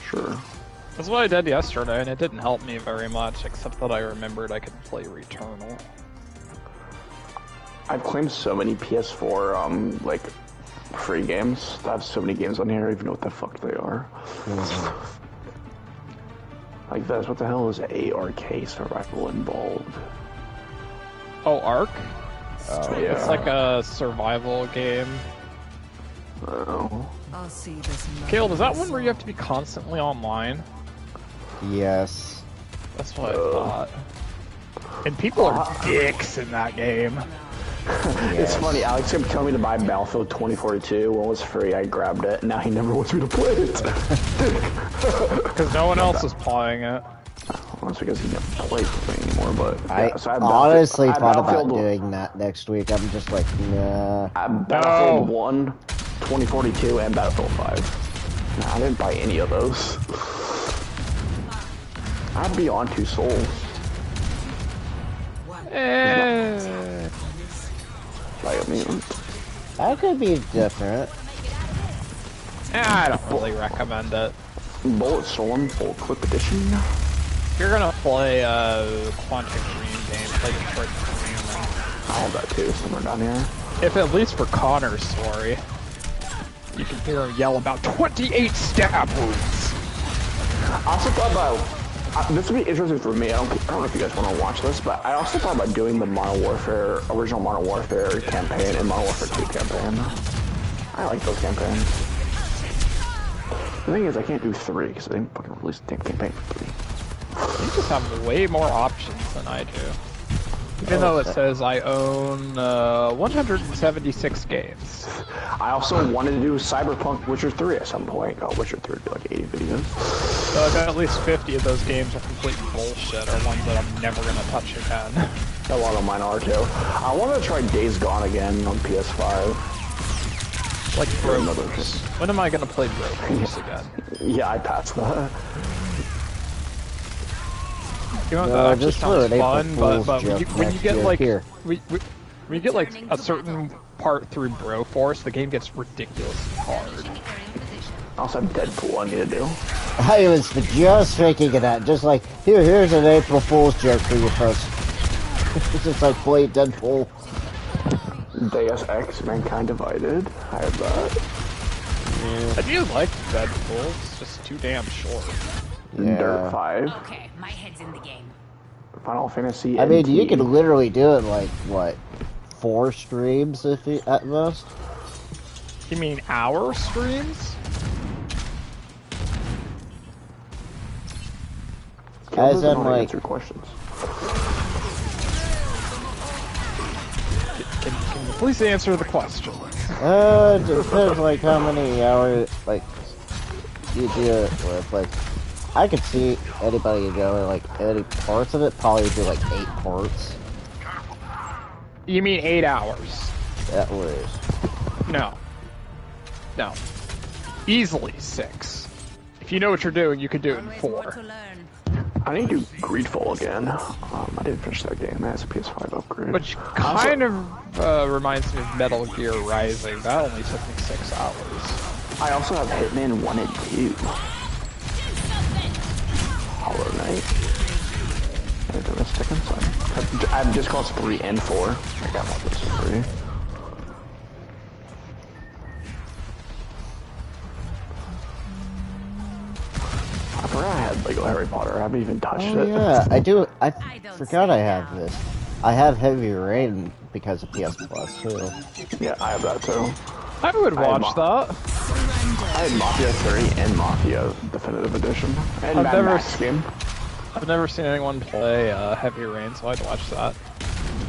Sure. That's what I did yesterday, and it didn't help me very much, except that I remembered I could play Returnal. I've claimed so many PS4 like free games. I have so many games on here. I don't even know what the fuck they are. Like this. What the hell is ARK Survival Involved? Oh, Ark? Oh yeah. It's like a survival game. Oh. I'll see this. Caleb, is that one where you have to be constantly online? Yes. That's what I thought. And people are dicks in that game. It's funny, Alex kept telling me to buy Battlefield 2042. When it was free, I grabbed it, and now he never wants me to play it. Because no one else is playing it. That's because he didn't play with me anymore, but... I yeah, so I honestly I thought about Battlefield- doing that next week. I'm just like, nah. Battlefield 1, 2042, and Battlefield 5. Nah, I didn't buy any of those. I'd be on 2 souls. Like, I mean... That could be different. I don't really recommend it. Bulletstorm Full Clip Edition. If you're gonna play Quantum Dream game, play Detroit Become I have that too, somewhere down here. Human. If at least for Connor's story, you can hear him yell about 28 stab wounds. I also thought about... this would be interesting for me. I don't know if you guys want to watch this, but I also thought about doing the original Modern Warfare campaign and Modern Warfare 2 campaign. I like those campaigns. The thing is, I can't do 3 because I didn't fucking release the damn campaign for 3. You just have way more options than I do. Even though it says I own 176 games. I also wanted to do Cyberpunk Witcher 3 at some point. Oh, Witcher 3 would be like 80 videos. So I bet at least 50 of those games are complete bullshit, or ones that I'm never gonna touch again. A lot of mine are too. I wanted to try Days Gone again on PS5. Like Broforce. When am I gonna play Broforce again? Yeah, I passed that. You know, No, that actually just for sounds an fun, April but Fool's when you joke get next like year. when you get like a certain part through Broforce, the game gets ridiculously hard. I also have Deadpool I need to do. I was just thinking of that. Just like, here's an April Fool's joke for you folks. It's like play Deadpool. Deus Ex Mankind Divided. I have that. I do like Deadpool, it's just too damn short. Yeah. Dirt 5. Okay, my head's in the game. Final Fantasy I mean, NT. you could literally do it in like, what, 4 streams if you, at most? You mean our streams? As in, like... answer questions. Can you please answer the question? It depends, like, how many hours, like, you do it with, like... I could see anybody go, like, any parts of it, probably do, like, 8 parts. You mean 8 hours? That was... No. No. Easily 6. If you know what you're doing, you could do it in 4. I need to do Greedfall again. I didn't finish that game. That has a PS5 upgrade. Which kind of reminds me of Metal Gear Rising. That only took me 6 hours. I also have Hitman 1 and 2. Hollow Knight. I have Just Cause 3 and 4. I got one of those 3. I forgot I had Lego Harry Potter. I haven't even touched it. Yeah, I do. I forgot I have this. I have Heavy Rain because of PS Plus, too. Yeah, I have that too. I would watch that. I had Mafia 3 and Mafia Definitive Edition. And Mad Max game. I've never seen anyone play Heavy Rain, so I'd watch that.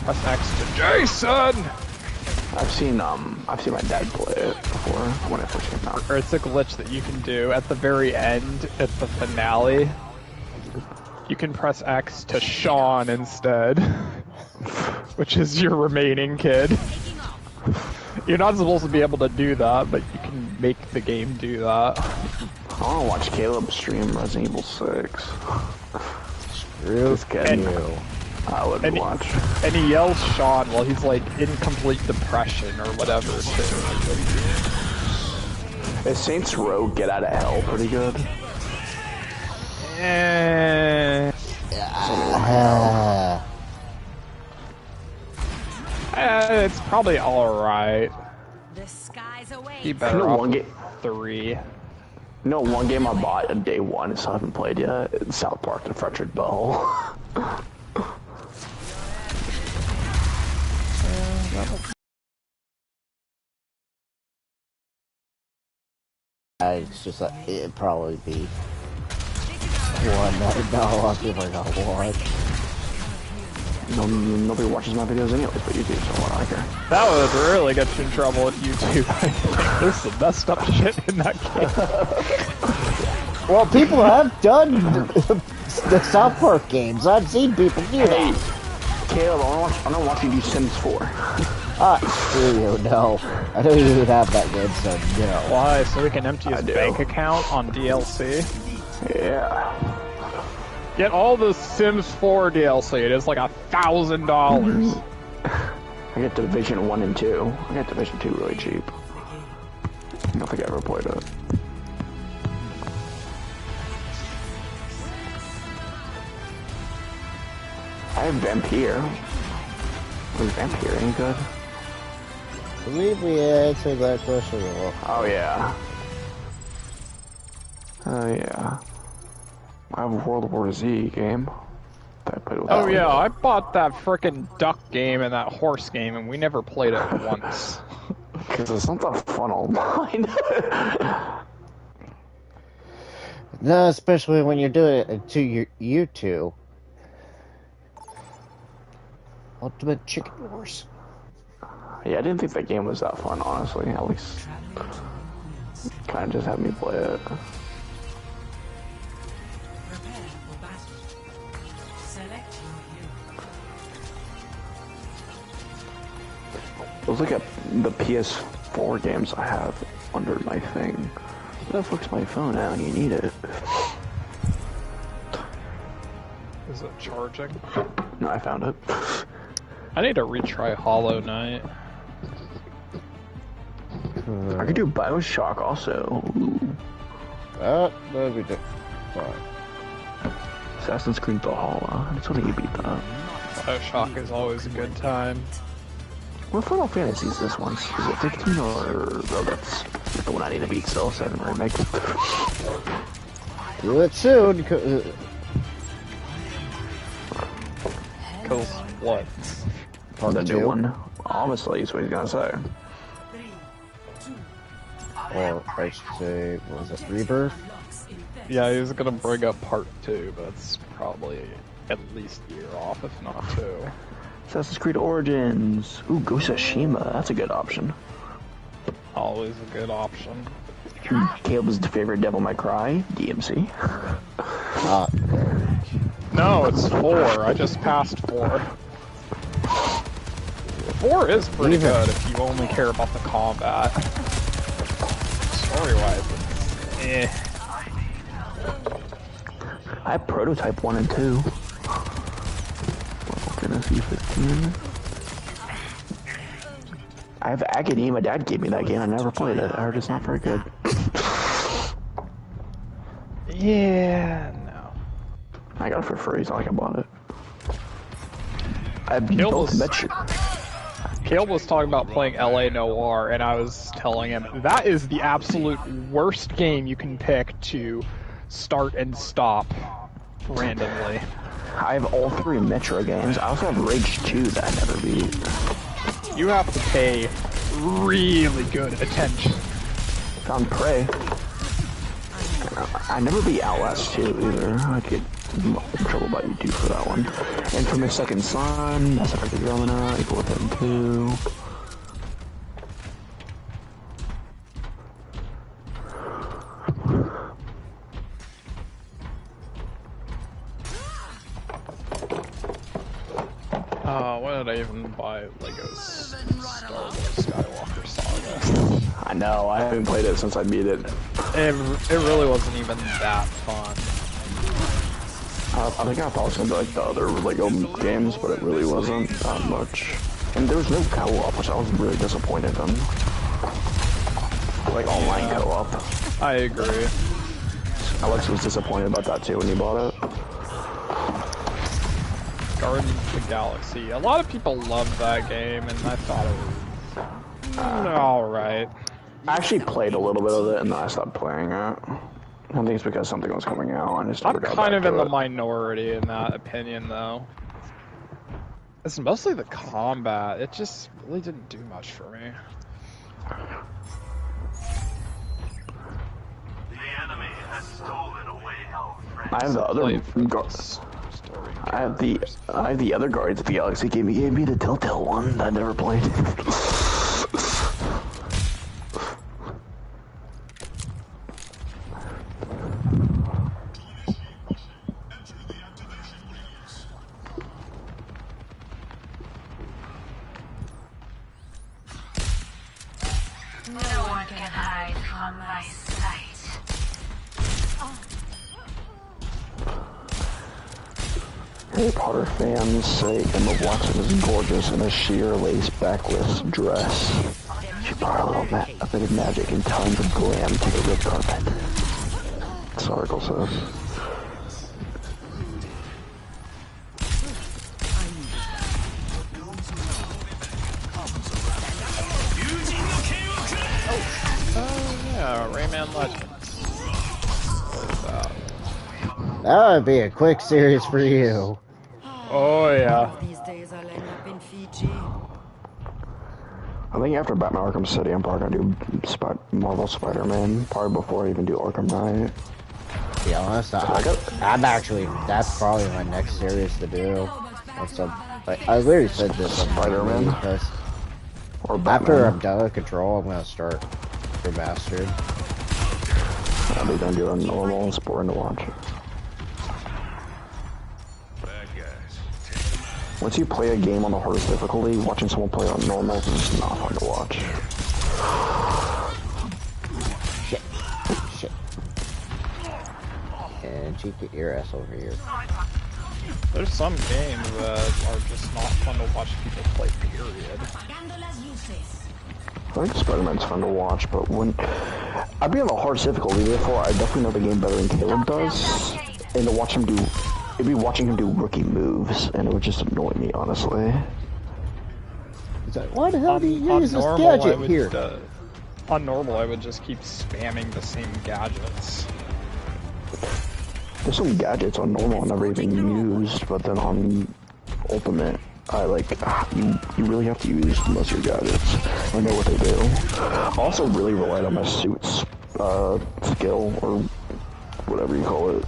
What's next to Jason? I've seen my dad play it before when it first came out. Or it's a glitch that you can do at the very end, at the finale. You can press X to Sean instead, which is your remaining kid. You're not supposed to be able to do that, but you can make the game do that. I want to watch Caleb stream Resident Evil 6. Screw Just kidding. you. I would watch. And he yells Sean while he's like in complete depression or whatever. Is Saints Row Get Out of Hell pretty good? It's probably alright. The skies away. Be better You know, off one with 3. No, one game I bought on day 1 and still haven't played yet. It's South Park: The Frederick Bell. It's just like, it'd probably be one that not a lot of people are gonna watch. Nobody watches my videos anyways, but YouTube, so what I care. That would really get you in trouble with YouTube. I think there's some messed up shit in that game. Well, people have done the South Park games. I've seen people do Hey, that. Caleb, I don't want you to do Sims 4. Screw you, no. I don't even have that game, so no. Why? So we can empty his bank account on DLC? Yeah. Get all the Sims 4 DLC. It is like $1,000. I get Division 1 and 2. I got Division 2 really cheap. I don't think I ever played it. I have Vampire. Was Vampire any good? I believe we answered that question. Oh yeah. Oh yeah. I have a World War Z game that I played with. Oh yeah, I bought that frickin' duck game and that horse game, and we never played it once. Because it's not that fun online. No, especially when you're doing it to you two. Ultimate Chicken Wars. Yeah, I didn't think that game was that fun, honestly. At least, kind of just had me play it. Prepare for battle. Select your hero. Let's look at the PS4 games I have under my thing. Where the fuck's my phone at when you need it? Is it charging? No, I found it. I need to retry Hollow Knight. I could do BioShock also. Ooh. That'd be fine. Assassin's Creed Valhalla. I just want to beat that. BioShock is always a good time. What Final Fantasy is this one? Is it 15 or... Oh, that's the one I need to beat still, 7 remake. Do it soon. Kills what? The new one. Obviously, is what he's gonna say. Or I should say, what was it, Rebirth? Yeah, he's gonna bring up part 2, but it's probably at least a year off, if not 2. Assassin's Creed Origins. Ooh, Ghost of Tsushima. That's a good option. Always a good option. Caleb's favorite Devil May Cry. DMC. No, it's 4. I just passed 4. 4 is pretty good if you only care about the combat. Story-wise, it's I have Prototype 1 and 2. Fantasy 15. I have Agony. My dad gave me that game. I never played it. I heard it's not very good. yeah, no. I got it for free. It's not like I bought it. I Caleb was talking about playing LA Noire, and I was telling him that is the absolute worst game you can pick to start and stop randomly. I have all 3 Metro games. I also have Rage 2 that I never beat. You have to pay really good attention. Found Prey. I never beat Outlast 2 either. I get in trouble by you 2 for that one. And for my second son, that's a good Romana, equal with him too. When did I even buy Lego's Star Wars Skywalker Saga? I know, I haven't played it since I beat it. It really wasn't even that fun. I think I thought it was gonna be like the other Lego games, but it really wasn't that much. And there was no co-op, which I was really disappointed in. Like online co-op. I agree. Alex was disappointed about that too when he bought it. Guardians of the Galaxy. A lot of people loved that game, and I thought it was alright. I actually played a little bit of it, and then I stopped playing it. I think it's because something was coming out. I just never got kind back of to in the it. minority in that opinion, though. It's mostly the combat. It just really didn't do much for me. The enemy has stolen away our friends. I have the other I have the other Guardians of the Galaxy game. He gave me the Telltale one that I never played. Harry Potter fans say Emma Watson is gorgeous in a sheer lace backless dress. She brought a bit of magic and tons of glam to the red carpet. This article says. Yeah, Rayman Legends. What is that? That would be a quick series for you. Oh yeah. These days I'll end up in Fiji. I think after Batman Arkham City, I'm probably gonna do Marvel Spider-Man, probably before I even do Arkham Knight. To be honest, that's probably my next series to do. I literally said this on Spider-Man. because Or Batman. after I'm done with Control, I'm gonna start Remastered. I'll be done doing normal. It's boring to watch. Once you play a game on the hardest difficulty, watching someone play on normal is just not fun to watch. Shit. And you get your ass over here. There's some games that are just not fun to watch people play, period. I think Spider-Man's fun to watch, but when I'd be on the hardest difficulty, therefore I definitely know the game better than Caleb does. And to watch him do, it'd be watching him do rookie moves, and it would just annoy me, honestly. He's like, why the hell do you use this gadget here? On normal, I would just keep spamming the same gadgets. There's some gadgets on normal I never even used, but then on Ultimate, you really have to use most of your gadgets. I know what they do. I also really relied on my suit's skill, or whatever you call it.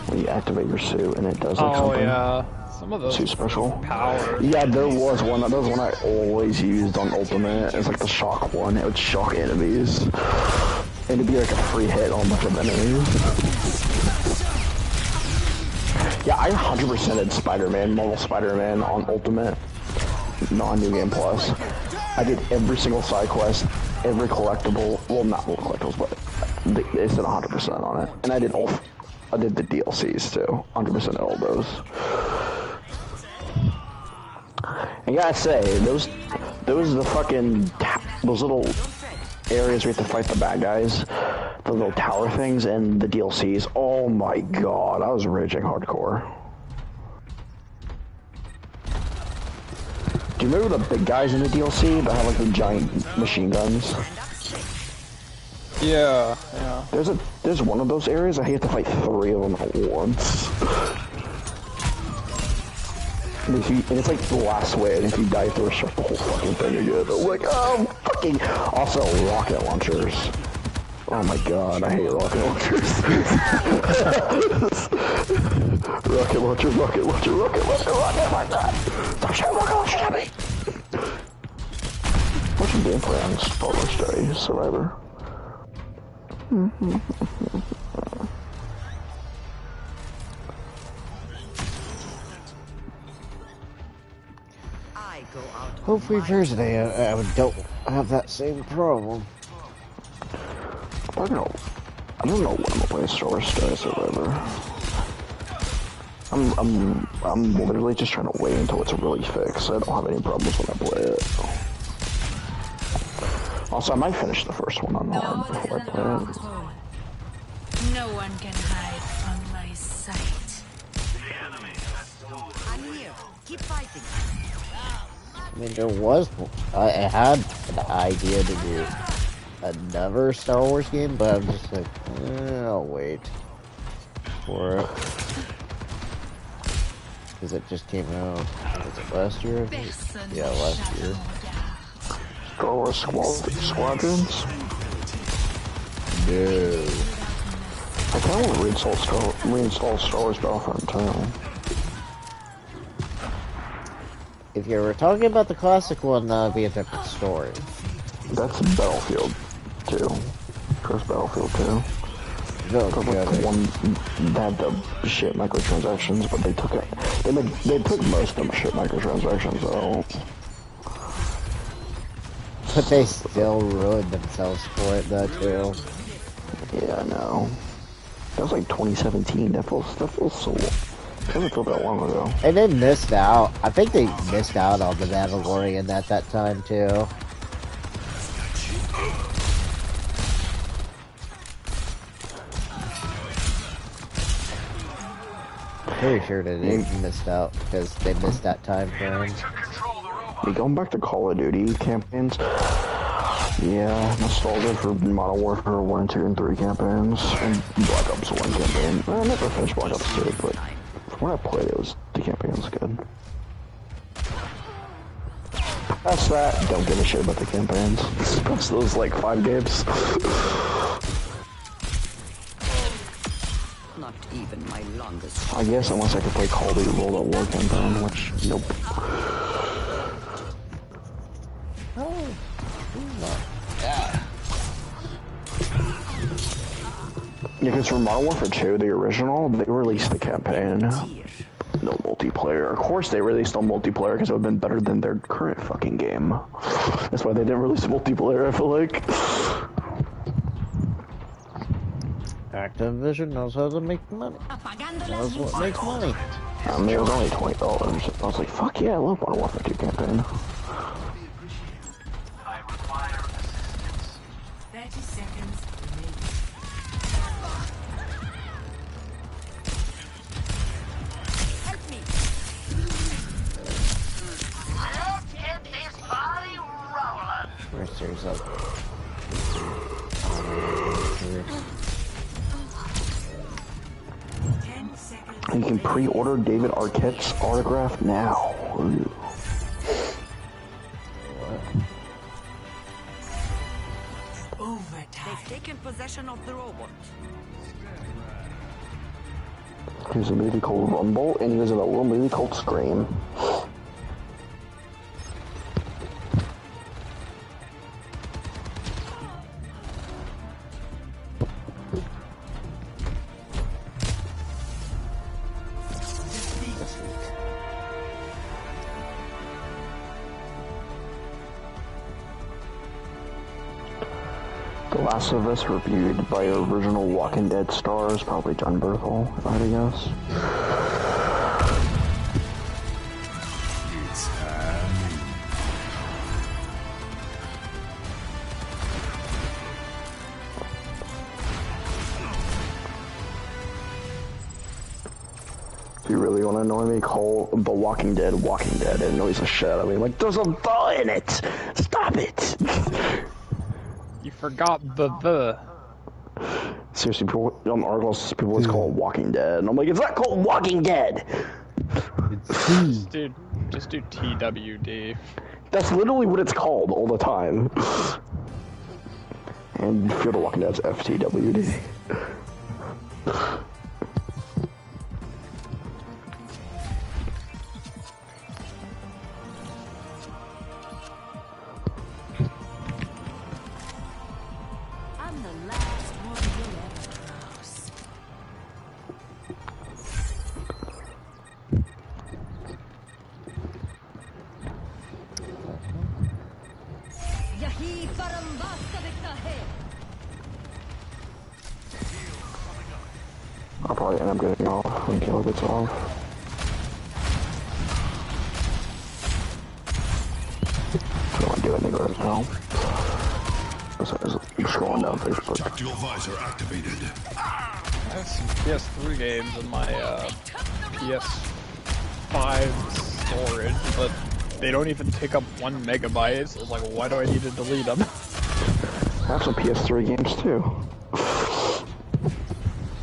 When you activate your suit and it does like something. Oh yeah, some of those suit special. Power. Yeah, there was one. That was one I always used on Ultimate. It's like the shock one. It would shock enemies, and it'd be like a free hit on a bunch of enemies. Yeah, I 100%ed Spider-Man, Marvel Spider-Man on Ultimate, not on New Game Plus. I did every single side quest, every collectible. Well, not all collectibles, but they said 100% on it, and I did the DLCs too, 100% of all those. And you gotta say, those little areas where you have to fight the bad guys, the little tower things, and the DLCs. Oh my god, I was raging hardcore. Do you remember the big guys in the DLC that have like the giant machine guns? Yeah. There's one of those areas I have to fight 3 of them at once. And it's like the last way, and if you die, you have to restart the whole fucking thing again. I'm like, oh, fucking... Also, rocket launchers. Oh my god, I hate rocket launchers. Rocket launcher, my god. Stop shooting rocket launchers at me! Watching gameplay on Overwatch Day, Survivor. Hopefully Thursday I don't have that same problem. I don't know when I'm gonna play Star Wars Jedi Survivor. I'm literally just trying to wait until it's really fixed. I don't have any problems when I play it. Also, I might finish the first one on hard before I play it. No one can hide from my sight. I'm here. Keep fighting. I mean, I had the idea to do another Star Wars game, but I'm just like, I'll wait for it. Because it just came out, was it last year? Yeah, last year. Star Wars Squadrons? No. I kind of want to reinstall Star Wars Battlefront 2. If you were talking about the classic one, that would be a different story. That's Battlefield 2. First Battlefield 2. No, like the one that had the shit microtransactions, but they took it. They took most of the shit microtransactions out. But they still ruined themselves for it, though, too. Yeah, I know. That was like 2017. That feels so. It doesn't feel that long ago. And they missed out. I think they missed out on the Mandalorian at that time too. Pretty sure that they missed out because they missed that time frame. Going back to Call of Duty campaigns, yeah, nostalgia for Modern Warfare 1, 2, and 3 campaigns, and Black Ops 1 campaign. I never finished Black Ops 2, but from when I played it, the campaign was good. That's that, don't give a shit about the campaigns. That's those like 5 games. Not even my longest. I guess unless I could play Call of Duty World at War campaign, which, nope. Yeah, because for Modern Warfare 2, the original, they released the campaign. No multiplayer. Of course they released no multiplayer because it would have been better than their current fucking game. That's why they didn't release multiplayer, I feel like. Activision knows how to make money. Knows what makes money. I mean, it was only $20. I was like, fuck yeah, I love Modern Warfare 2 campaign. I require assistance. 30 seconds remaining. Help me. Let's get this party rolling. Where's yours up? You can pre-order David Arquette's autograph now. Ooh. They've taken possession of the robot. There's a movie called Rumble, and he was in a little movie called Scream. The Last of Us reviewed by original Walking Dead stars, probably John Berthel, if I had to guess. It's happening. If you really want to annoy me, call The Walking Dead Walking Dead. It annoys the shit out of me. Like, there's a the in it! Stop it! You forgot the. Seriously, people on Argos, people always call it Walking Dead. And I'm like, it's not called Walking Dead! Just do TWD. That's literally what it's called all the time. And Fear the Walking Dead's FTWD. I'm the last one you'll ever cross. Yahi Farambasta Viktahe. I'll probably end up getting off when Kill gets off. I don't want to do anything right now. I'm scrolling down Facebook. Tactical visor activated. I have some PS3 games in my PS5 storage, but they don't even take up 1 megabyte. So it's like, why do I need to delete them? I have some PS3 games too.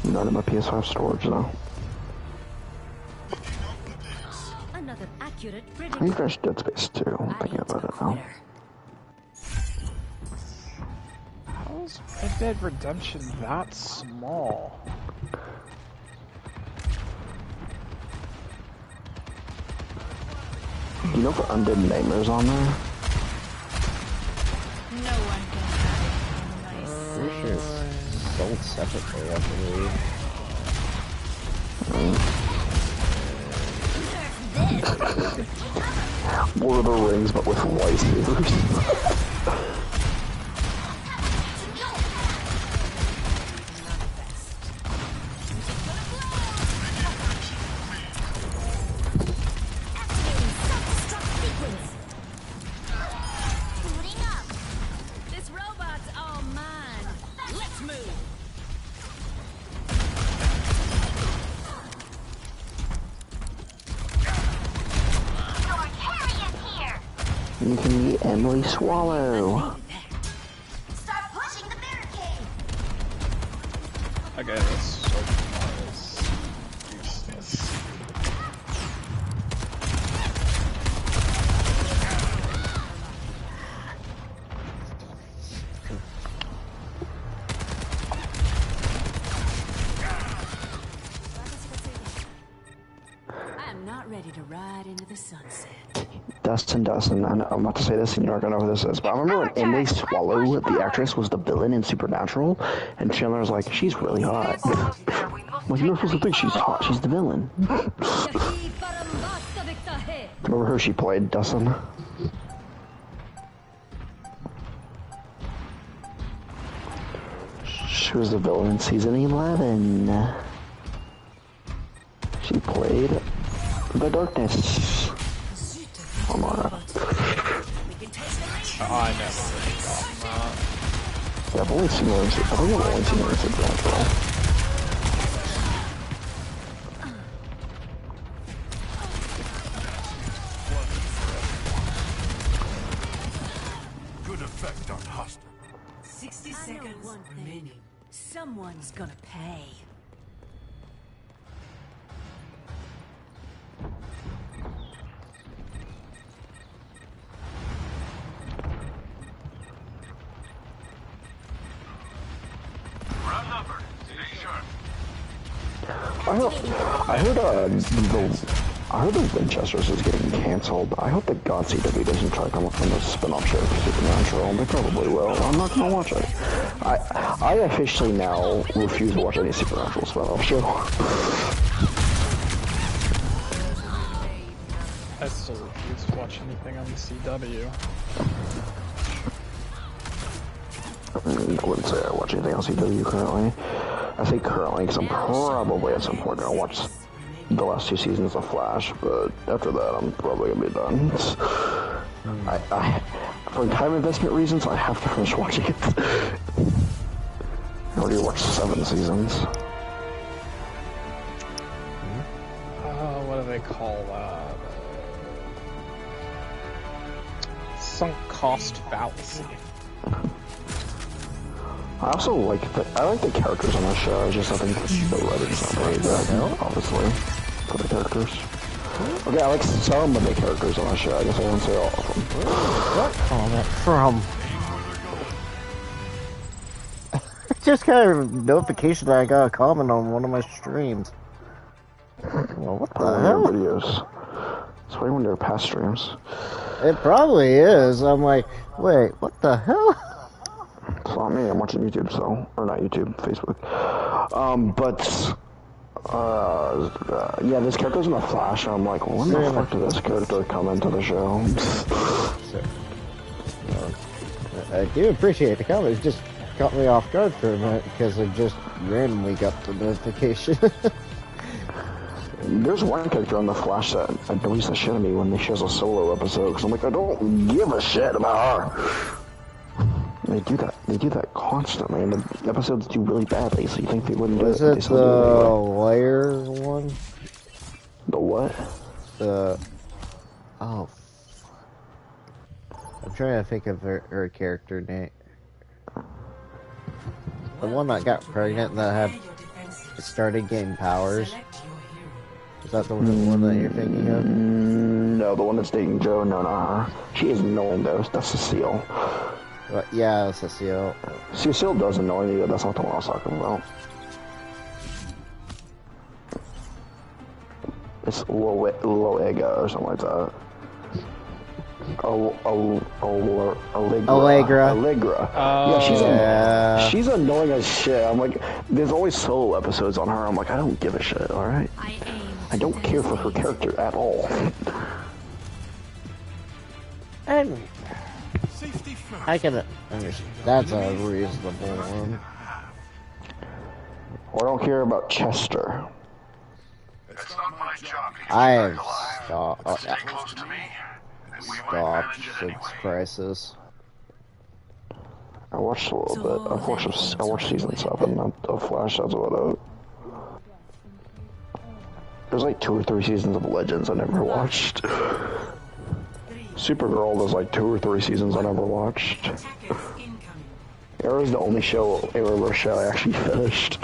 None of my PS5 storage though. Another accurate I prediction. need Fresh Dead Space 2. I'm thinking about it now. How is Red Dead Redemption that small? Do you know if Undead Nightmare's on there? No one can hide from my Pretty sure it's sold separately, I believe. Lord of the Rings, but with lightsabers. You can be Emily Swallow. Start pushing the barricade. Okay, that's so useless. I'm not ready to ride into the sunset. Dustin, I know, I'm about to say this and you're not gonna know who this is, but I remember when Emily Swallow, the actress, was the villain in Supernatural, and Chandler's like, she's really hot. Well, you're not supposed to think she's hot, she's the villain. Remember who she played, Dustin? She was the villain in season 11. She played the darkness. Oh my god. Oh, I never really got that. Yeah, I've only seen her in Supernatural. Good effect on hostile. 60 seconds remaining. Someone's gonna pay. I heard the Winchesters is getting canceled. I hope that God CW doesn't try to come up with a spin-off show for Supernatural. They probably will. I'm not gonna watch it. I officially now refuse to watch any Supernatural spin-off show. I still refuse to watch anything on the CW. I wouldn't say I watch anything on CW currently. I say currently because I'm probably at some point gonna watch the last 2 seasons of Flash, but after that I'm probably gonna be done. For time investment reasons, I have to finish watching it. I already watched 7 seasons. What do they call that? Sunk cost fallacy. I also like the characters on the show. I just I think the writing's not very good, obviously, for the characters. Okay, I like some of the characters on the show. I guess I won't say all of them. What comment from? Just got a notification that I got a comment on one of my streams. Well, what the hell? Videos. It's probably one of their past streams. It probably is. I'm like, wait, what the hell? It's not me, I'm watching YouTube, so, or not YouTube, Facebook. Yeah, this character's in the Flash, and I'm like, when the fuck did this character come into the show? I do appreciate the comment. It just caught me off guard for a minute, because I just randomly got the notification. There's one character on the Flash that annoys the shit out of me when they shows a solo episode, because I'm like, I don't give a shit about her. They do that constantly, and the episodes do really badly, so you think they wouldn't do it. Is it the lawyer one? The what? Oh. I'm trying to think of her character name. The one that got pregnant that had started getting powers. Is that the one that you're thinking of? No, the one that's dating Joe, no, not her. She is annoying though, that's Cecile. Yeah, Cecile. Cecile does annoy me, but that's not the one I was talking about. It's Loega or something like that. Allegra. Yeah, she's annoying as shit. I'm like, there's always solo episodes on her. I'm like, I don't give a shit, alright? I don't care for her character at all. And I can understand. That's a reasonable one. I don't care about Chester. It's not my job. I have stopped since Crisis. I watched a little bit. I watched season 7 of Flash. That's about it. There's like 2 or 3 seasons of Legends I never watched. Supergirl, there's like 2 or 3 seasons I never watched. Arrow's the only Arrowverse show I actually finished.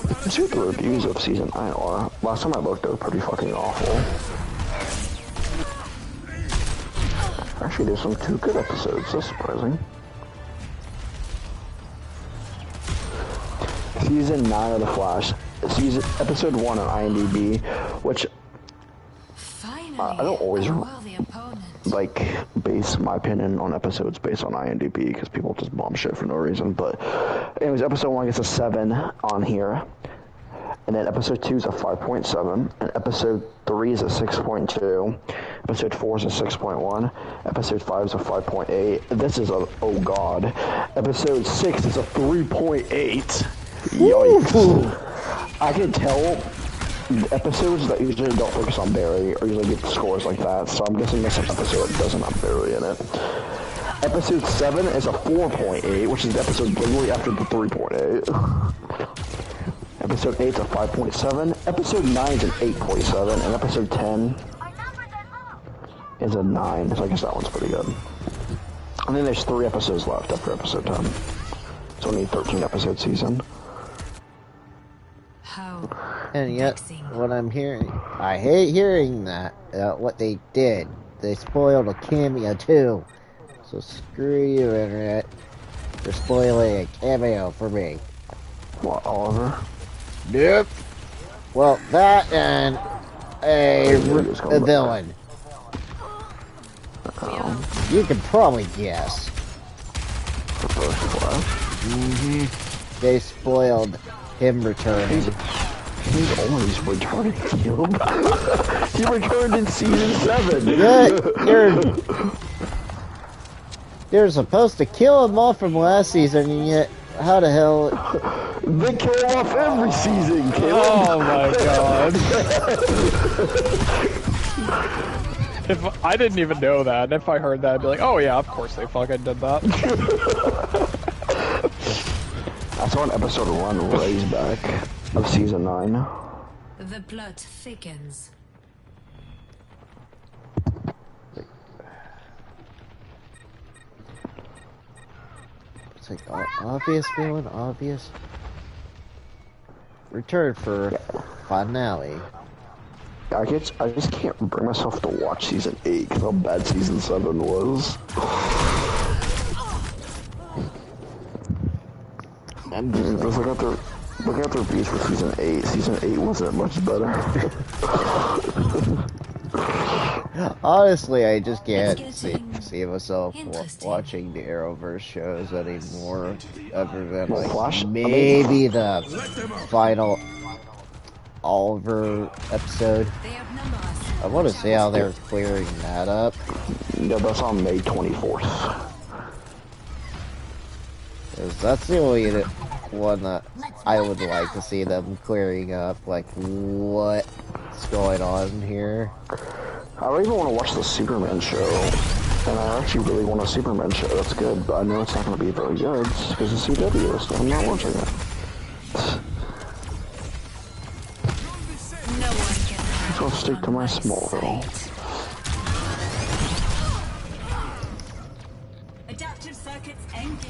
Let's see what the reviews of season 9 are. Last time I looked, they were pretty fucking awful. Actually, there's some 2 good episodes. That's surprising. Season 9 of The Flash. Episode 1 on IMDb, which I don't always like base my opinion on episodes based on IMDb because people just bomb shit for no reason. But anyways, episode 1 gets a 7 on here, and then episode 2 is a 5.7, and episode 3 is a 6.2, episode 4 is a 6.1, episode 5 is a 5.8. This is a oh god. Episode 6 is a 3.8. Yikes! I can tell episodes that usually don't focus on Barry or usually get scores like that, so I'm guessing this episode doesn't have Barry in it. Episode 7 is a 4.8, which is the episode literally after the 3.8. Episode 8 is a 5.7, episode 9 is an 8.7, and episode 10 is a 9, so I guess that one's pretty good. And then there's 3 episodes left after episode 10. It's only a 13 episode season. And yet, what I'm hearing, I hate hearing that, what they did. They spoiled a cameo too. So screw you, Internet, for spoiling a cameo for me. What, Oliver? Yep. Well, that and a villain. You can probably guess. They spoiled him returning. He's always returning. He returned in season 7. They're supposed to kill him off from last season, and yet, how the hell? They kill him off every season, Caleb. Oh my god. If I didn't even know that, and if I heard that, I'd be like, oh yeah, of course they fucking did that. I saw an episode 1 Ray's back of season 9. The plot thickens. It's like obvious villain, obvious. Return for finale. I just can't bring myself to watch season 8 because how bad season 7 was. I'm just look at the reviews for season 8. Season 8 wasn't much better. Honestly, I just can't see myself watching the Arrowverse shows anymore, other than like Flash? maybe the final Oliver episode. I want to see how they're clearing that up. Yeah, that's on May 24th. 'Cause that's the only one that I would like to see them clearing up, like what's going on here. I don't even want to watch the Superman show, and I actually really want a Superman show that's good, but I know it's not going to be very good because it's CW, so I'm not watching it. So I'll stick to my Smallville. Adaptive circuits engaged.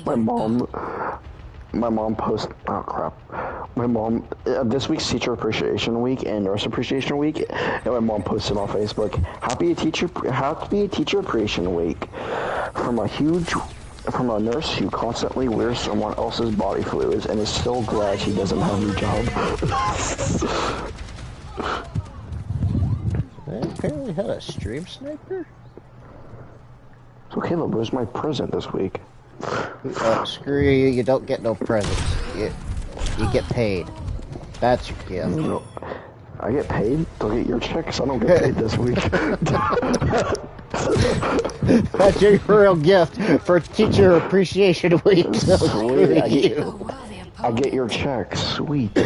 My mom posts, oh crap. My mom, this week's Teacher Appreciation Week and Nurse Appreciation Week, and my mom posted on Facebook, Happy Teacher Appreciation Week from a nurse who constantly wears someone else's body fluids and is so glad she doesn't have a job. They apparently had a stream sniper? So Caleb, where's my present this week? Screw you, you don't get no presents. You get paid. That's your gift. No, I get paid? Don't get your checks? I don't get paid this week. That's your real gift for Teacher Appreciation Week. So sweet. I get your checks. Sweet.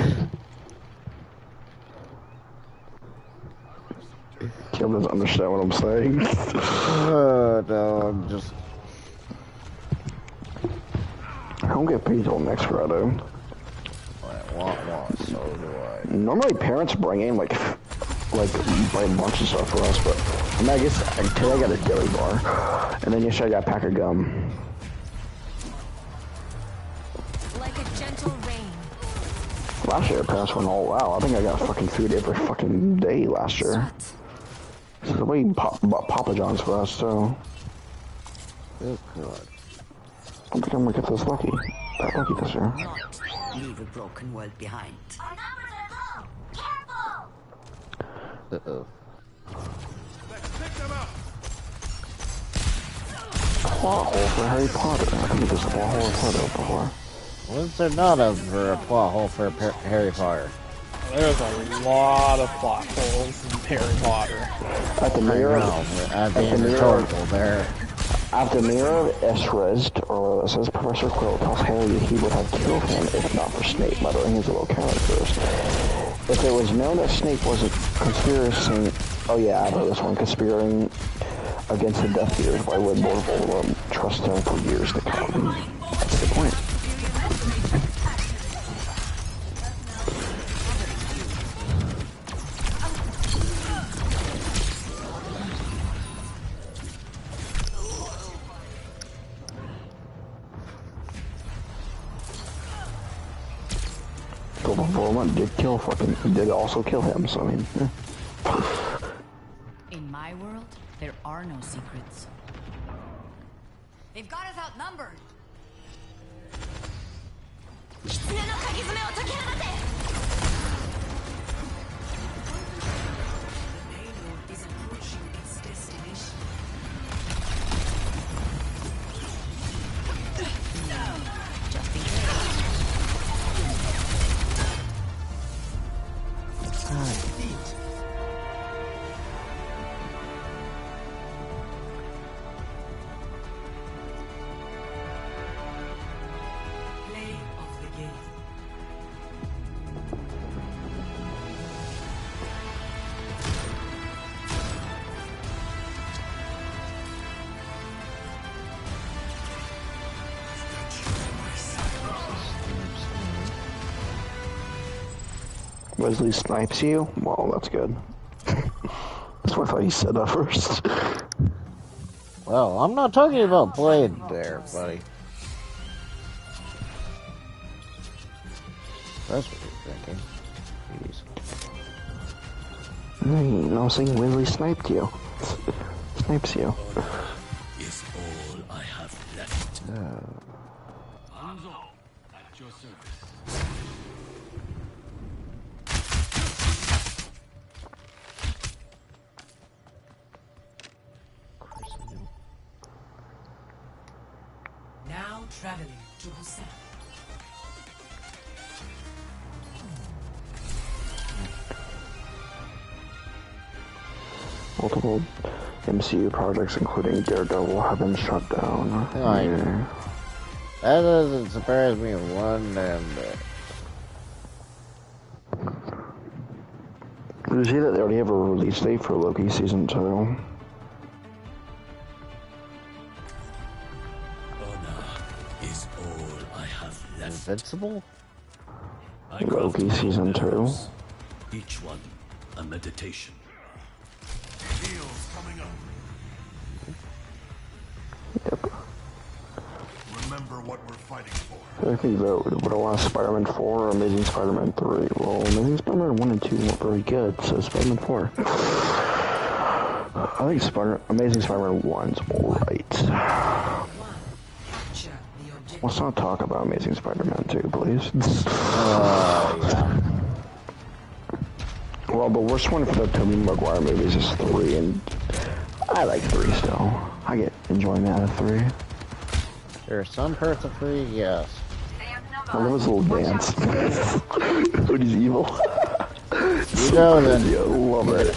Kim doesn't understand what I'm saying. No, I'm just... I don't get paid till next Friday. So do I. Normally parents bring in like buy a bunch of stuff for us, but I mean, I guess today I got a deli bar, and then yesterday I got a pack of gum. Like a gentle rain. Last year parents went all out. I think I got fucking food every fucking day last year. So we bought Papa John's for us too. Oh god. I don't think I'm gonna get this lucky. That lucky this year. Not leave a broken world behind. Uh-oh. Let's pick them up. Plot hole for Harry Potter. I think there's a plot hole for Potter before. Was there not a plot hole for Harry Potter? There's a lot of plot holes in Harry Potter. At the mirror, I'm being rhetorical there. at the mirror of Esrest, or says Professor Quill tells Harry that he would have killed him if not for Snape muttering his little characters. If it was known that Snape was a conspiracy, oh yeah, I know this one, conspiring against the Death Eaters, why would Lord Voldemort trust him for years to come? That's the point. Voldemort did also kill him, so I mean, yeah. In my world, there are no secrets. They've got us outnumbered. Is approaching its destination. Just in case. Play of the game. Wesley snipes you? Well, that's good. That's what I thought you said at first. Well, I'm not talking about Blade there, buddy. That's what you're thinking. Jeez. No, I'm saying Wesley sniped you. Snipes you. Is all I have left. Hanzo, at your service. Now traveling to Busan. Multiple MCU projects, including Daredevil, have been shut down. Yeah. That doesn't surprise me one damn bit. Did you see that they already have a release date for Loki Season 2? Honor is all I have left. Invincible? I Loki Season 2? Each one a meditation. Heals coming up. Yep. Remember what we're fighting for. I think that would I want Spider-Man 4 or Amazing Spider-Man 3? Well, Amazing Spider-Man 1 and 2 weren't very good, so Spider-Man 4. I think Amazing Spider-Man 1's alright. Let's not talk about Amazing Spider-Man 2, please. Yeah. Well, the worst one for the Tobey Maguire movies is 3, and I like 3 still. I get enjoyment out of 3. There are some parts of 3, yes. I love his little dance. When he's evil. You know that. I love it.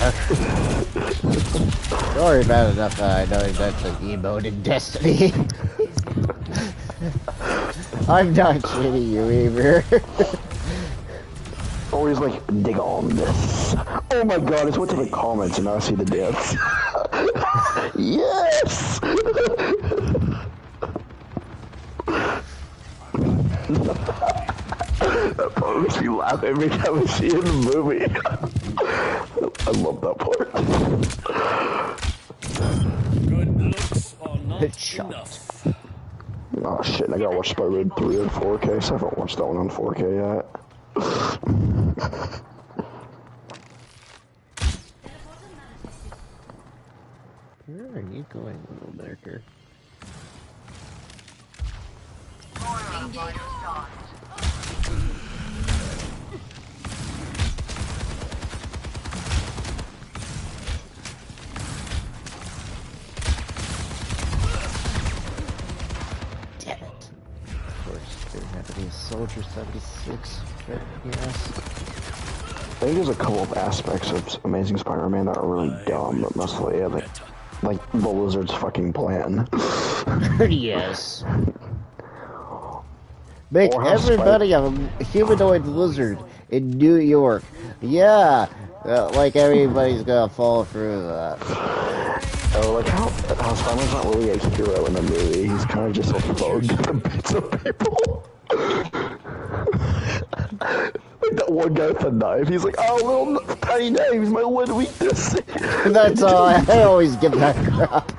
Don't worry about it enough that I know he's actually emoted Destiny. I'm not kidding you either. Always like, dig on this. Oh my god, I just went to the comments and now I see the dance. Yes! That part makes me laugh every time I see it in the movie. I love that part. Good looks are not Headshot. enough. Oh shit, I gotta watch Spider-Man 3 in 4K, so I haven't watched that one on 4K yet. Where are you going, little Becker? Damn it. Of course, there had to be a Soldier 76. But yes. I think there's a couple of aspects of Amazing Spider-Man that are really dumb, but mostly, yeah, like the Lizard's fucking plan. Yes. Make everybody a humanoid lizard in New York. Yeah, like everybody's gonna fall through that. Oh, like how Spider-Man's not really a hero in the movie. He's kind of just a thug that beats up people. Like that one guy with the knife, he's like, oh, little tiny knife, he's my one weakness. That's all I always give that crap.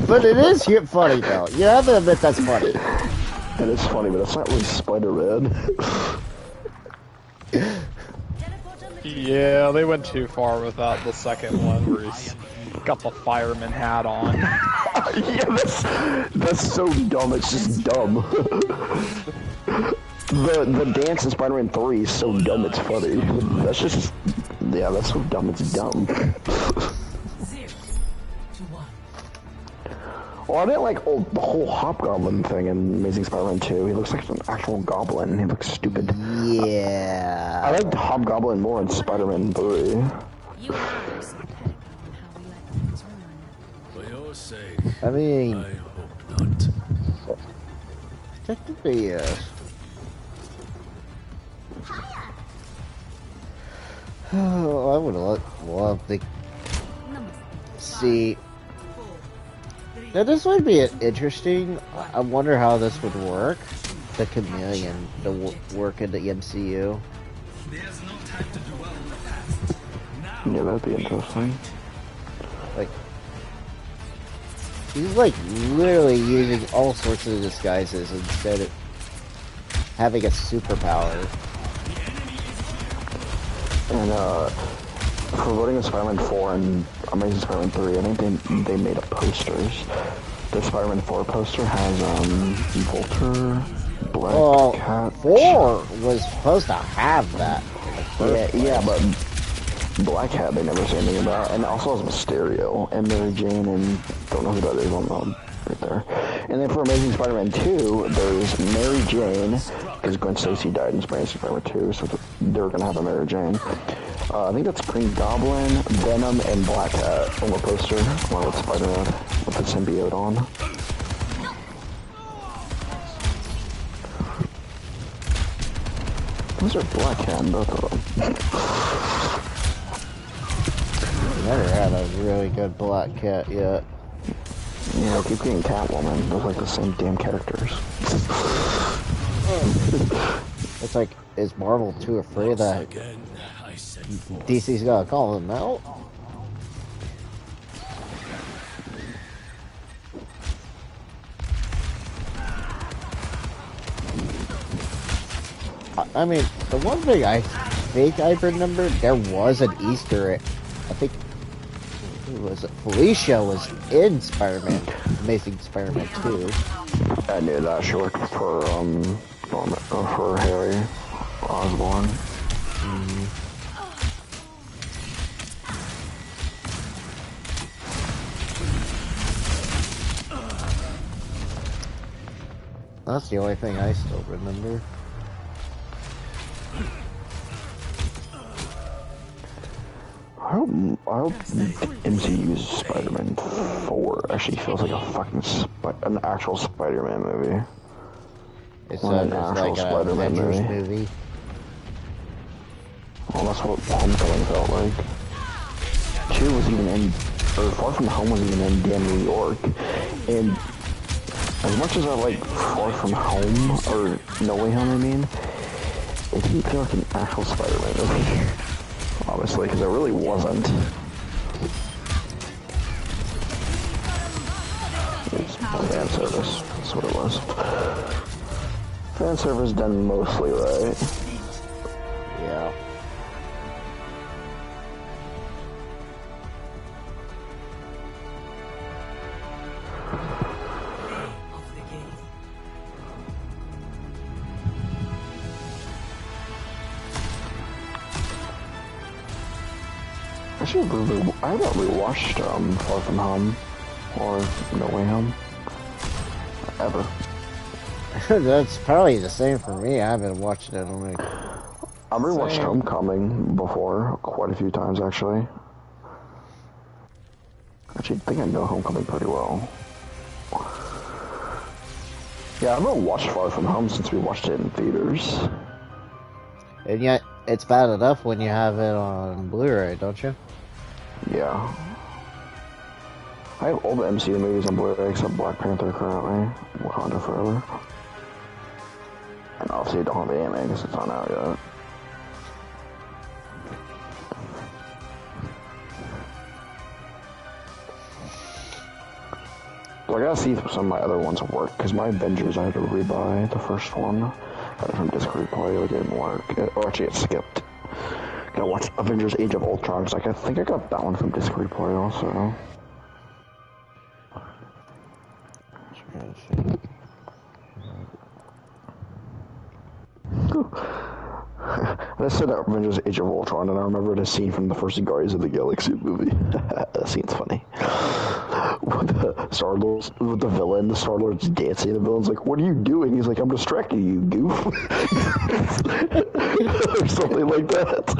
But it is funny though. You have to admit that's funny. It is funny, but it's not really Spider-Man. Yeah, they went too far with that. The second one where he's got the fireman hat on. Yeah, that's so dumb. It's just dumb. The dance in Spider-Man 3 is so dumb. It's funny. That's just that's so dumb. It's dumb. 0 to 1. Well, I didn't like the whole Hobgoblin thing in Amazing Spider-Man 2. He looks like an actual goblin. He looks stupid. Yeah. I liked Hobgoblin more in Spider-Man 3. You and I are so petticoat on how we let things run. For your sake, I mean, I hope not. technically, yes. Oh, I would love to see. Now, this would be interesting. I wonder how this would work. The chameleon, the work in the MCU. There's no time to dwell on the past. Now Yeah, that'd be interesting. Like, he's like literally using all sorts of disguises instead of having a superpower. And for voting on Spider-Man 4 and Amazing Spider-Man 3, I think they made up posters. The Spider-Man 4 poster has Vulture, Black Cat. 4 was supposed to have that. Yeah, but Black Cat they never say anything about, and it also has Mysterio and Mary Jane, and don't know who that is on the right there. And then for Amazing Spider-Man 2, there's Mary Jane, because Gwen Stacy died in Amazing Spider-Man 2, so they're gonna have a Mary Jane. I think that's Green Goblin, Venom, and Black Cat on the poster, along with Spider-Man with the symbiote on. Those are Black Cat, both of them. Never had a really good Black Cat yet. Yeah, I keep getting Catwoman. Those are like the same damn characters. It's like, is Marvel too afraid that DC's gonna call them out? I mean, the one thing I think I remember, there was an Easter egg. I think, who was it? Felicia was in Spider-Man, Amazing Spider-Man 2. I knew that. She worked for Harry Osborn. That's the only thing I still remember. I hope MCU's Spider-Man 4 actually feels like a fucking an actual Spider-Man movie. It's Not an an actual like an Spider-Man Avengers movie. movie. Well, that's what Homecoming felt like. 2 was even in, or Far From Home was even in damn New York. And as much as I like Far From Home, or No Way Home, I mean, it didn't feel like an actual Spider-Man movie. Obviously, because it really wasn't. It's fan service. That's what it was. Fan service done mostly right. Yeah. Actually, I haven't rewatched Far From Home or No Way Home ever. That's probably the same for me. I haven't watched it in like... I've rewatched Homecoming before, quite a few times actually. Actually, I think I know Homecoming pretty well. Yeah, I haven't watched Far From Home since we watched it in theaters. And yet, it's bad enough when you have it on Blu-ray, don't you? Yeah. I have all the MCU movies on Blu-ray except Black Panther currently. Wakanda Forever. And obviously I don't have the anime because it's not out yet. Well, I gotta see if some of my other ones work, because my Avengers I had to rebuy the first one. Got it from Disc Replay, it didn't work. Or actually it skipped. Gotta watch Avengers Age of Ultron, because I think I got that one from Disc Replay also. I said that Avengers Age of Ultron, and I remembered a scene from the first Guardians of the Galaxy movie. That scene's funny. With the Star-Lord, with the villain, the Star-Lord's dancing, and the villain's like, "What are you doing?" He's like, "I'm distracting you, goof." Or something like that.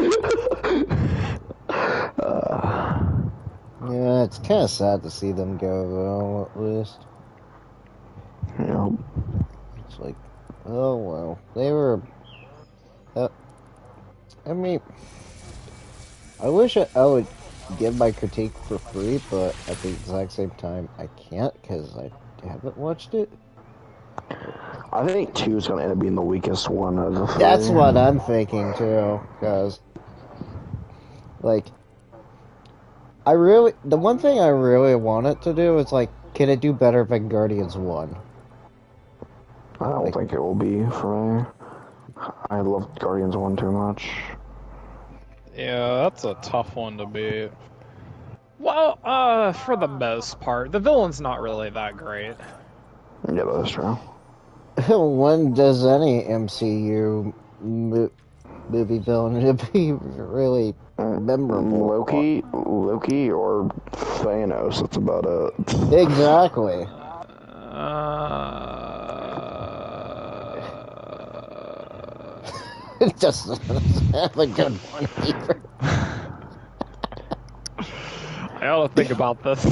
Yeah, it's kind of sad to see them go, though, at least. Yeah. It's like, oh, well. They were... I mean... I wish I would give my critique for free, but at the exact same time, I can't, because I haven't watched it. I think 2 is going to end up being the weakest one of the 3. That's what I'm thinking, too, because... Like... The one thing I really want it to do is, like, can it do better than Guardians 1? I don't think it will be for me. I love Guardians 1 too much. Yeah, that's a tough one to beat. Well, for the most part, the villain's not really that great. Yeah, that's true. When does any MCU movie villain be really memorable? Loki or Thanos, that's about it. Exactly. It doesn't have a good one either. I ought to think about this.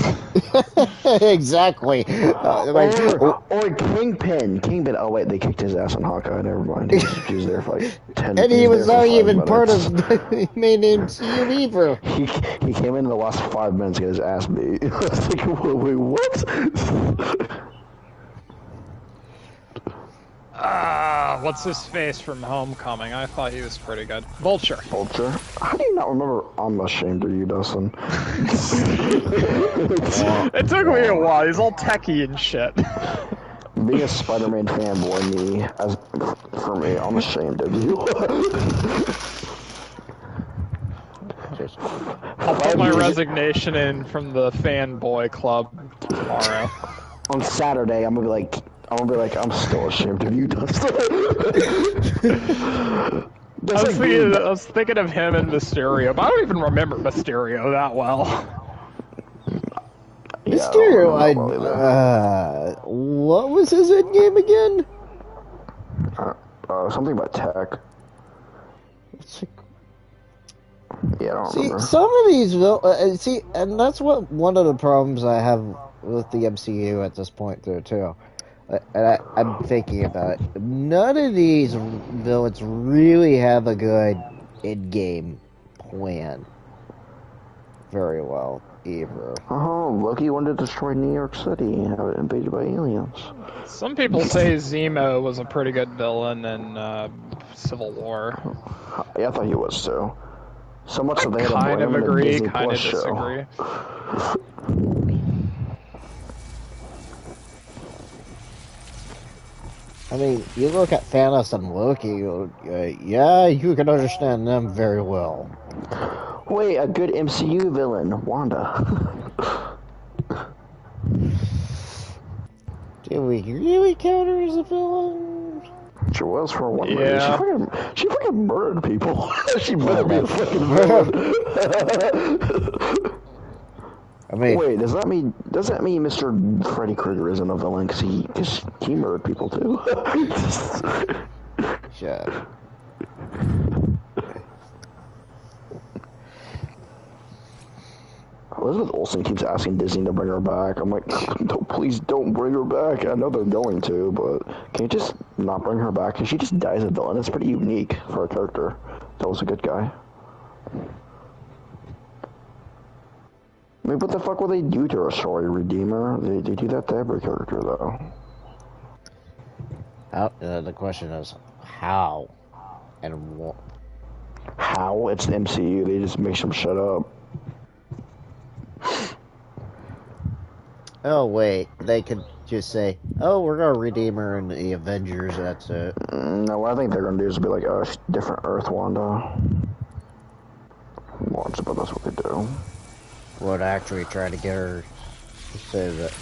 Exactly. Or Kingpin. Oh wait, they kicked his ass on Hawkeye. Never mind. He was there for like 10 minutes. And he was not even part of the main MCU either. He came in the last 5 minutes to get his ass beat. I was like, wait, what? What's his face from Homecoming? I thought he was pretty good. Vulture. Vulture? How do you not remember I'm Ashamed of You, Dustin? It took me a while. He's all techie and shit. Being a Spider-Man fanboy, for me, I'm ashamed of you. I'll put my resignation in from the fanboy club tomorrow. On Saturday, I'm gonna be like, I'm still ashamed of you, Dustin. I was thinking of him and Mysterio, but I don't even remember Mysterio that well. Mysterio, what was his end game again? Something about tech. Yeah, I don't remember. Some of these, and that's one of the problems I have with the MCU at this point, there too. And I'm thinking about it. None of these villains really have a good in-game plan very well either. Oh, Loki wanted to destroy New York City, have it invaded by aliens. Some people say Zemo was a pretty good villain in Civil War. Yeah, I thought he was too. So much that they had to Kind blame of him in a agree, Disney kind Plus of show. disagree. I mean, you look at Thanos and Loki, yeah, you can understand them very well. Wait, a good MCU villain, Wanda. Do we really count her as a villain? She was for one movie. Yeah. She freaking murdered people. She better be a fucking villain. I mean, wait, does that mean Mr. Freddy Krueger isn't a villain because he murdered people too? shut up. Elizabeth Olsen keeps asking Disney to bring her back. I'm like, no, please don't bring her back. I know they're going to, but can you just not bring her back? Because she just dies a villain. It's pretty unique for a character that was a good guy. I mean, what the fuck will they do to her story? Redeemer? They do that to every character, though. The question is, how? And what? How? It's the MCU. They just make them shut up. Oh, wait. They could just say, oh, we're going to redeem her in the Avengers, that's it. No, what I think they're going to do is be like, oh, different Earth Wanda. Watch, but that's what they do. Would actually try to get her to say that.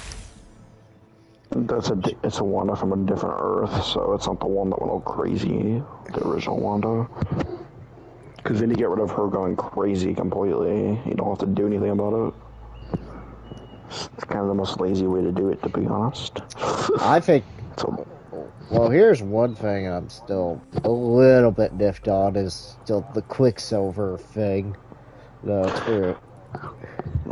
It's a Wanda from a different Earth, so it's not the one that went all crazy, the original Wanda. Because then you get rid of her going crazy completely. You don't have to do anything about it. It's kind of the most lazy way to do it, to be honest. I think... Well, here's one thing I'm still a little bit diffed on, is still the Quicksilver thing. No, it's weird.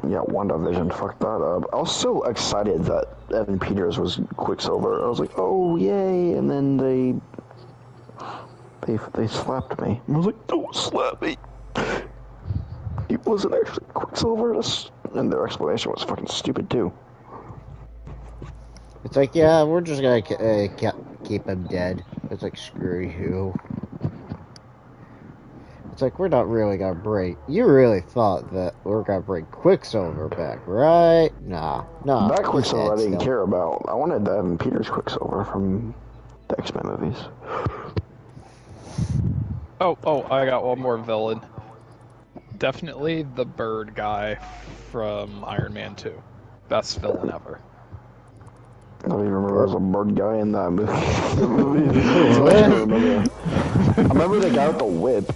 Yeah, WandaVision fucked that up. I was so excited that Evan Peters was Quicksilver. I was like, oh, yay, and then they slapped me. I was like, don't slap me. He wasn't actually Quicksilver, and their explanation was fucking stupid, too. It's like, yeah, we're just gonna keep him dead. It's like, screw you. It's like, we're not really gonna bring... You really thought that we're gonna bring Quicksilver back, right? Nah. That Quicksilver I didn't care about. I wanted Evan Peters Quicksilver from the X-Men movies. Oh, I got one more villain. Definitely the bird guy from Iron Man 2. Best villain ever. I don't even remember there was a bird guy in that movie. I remember the guy with the whip.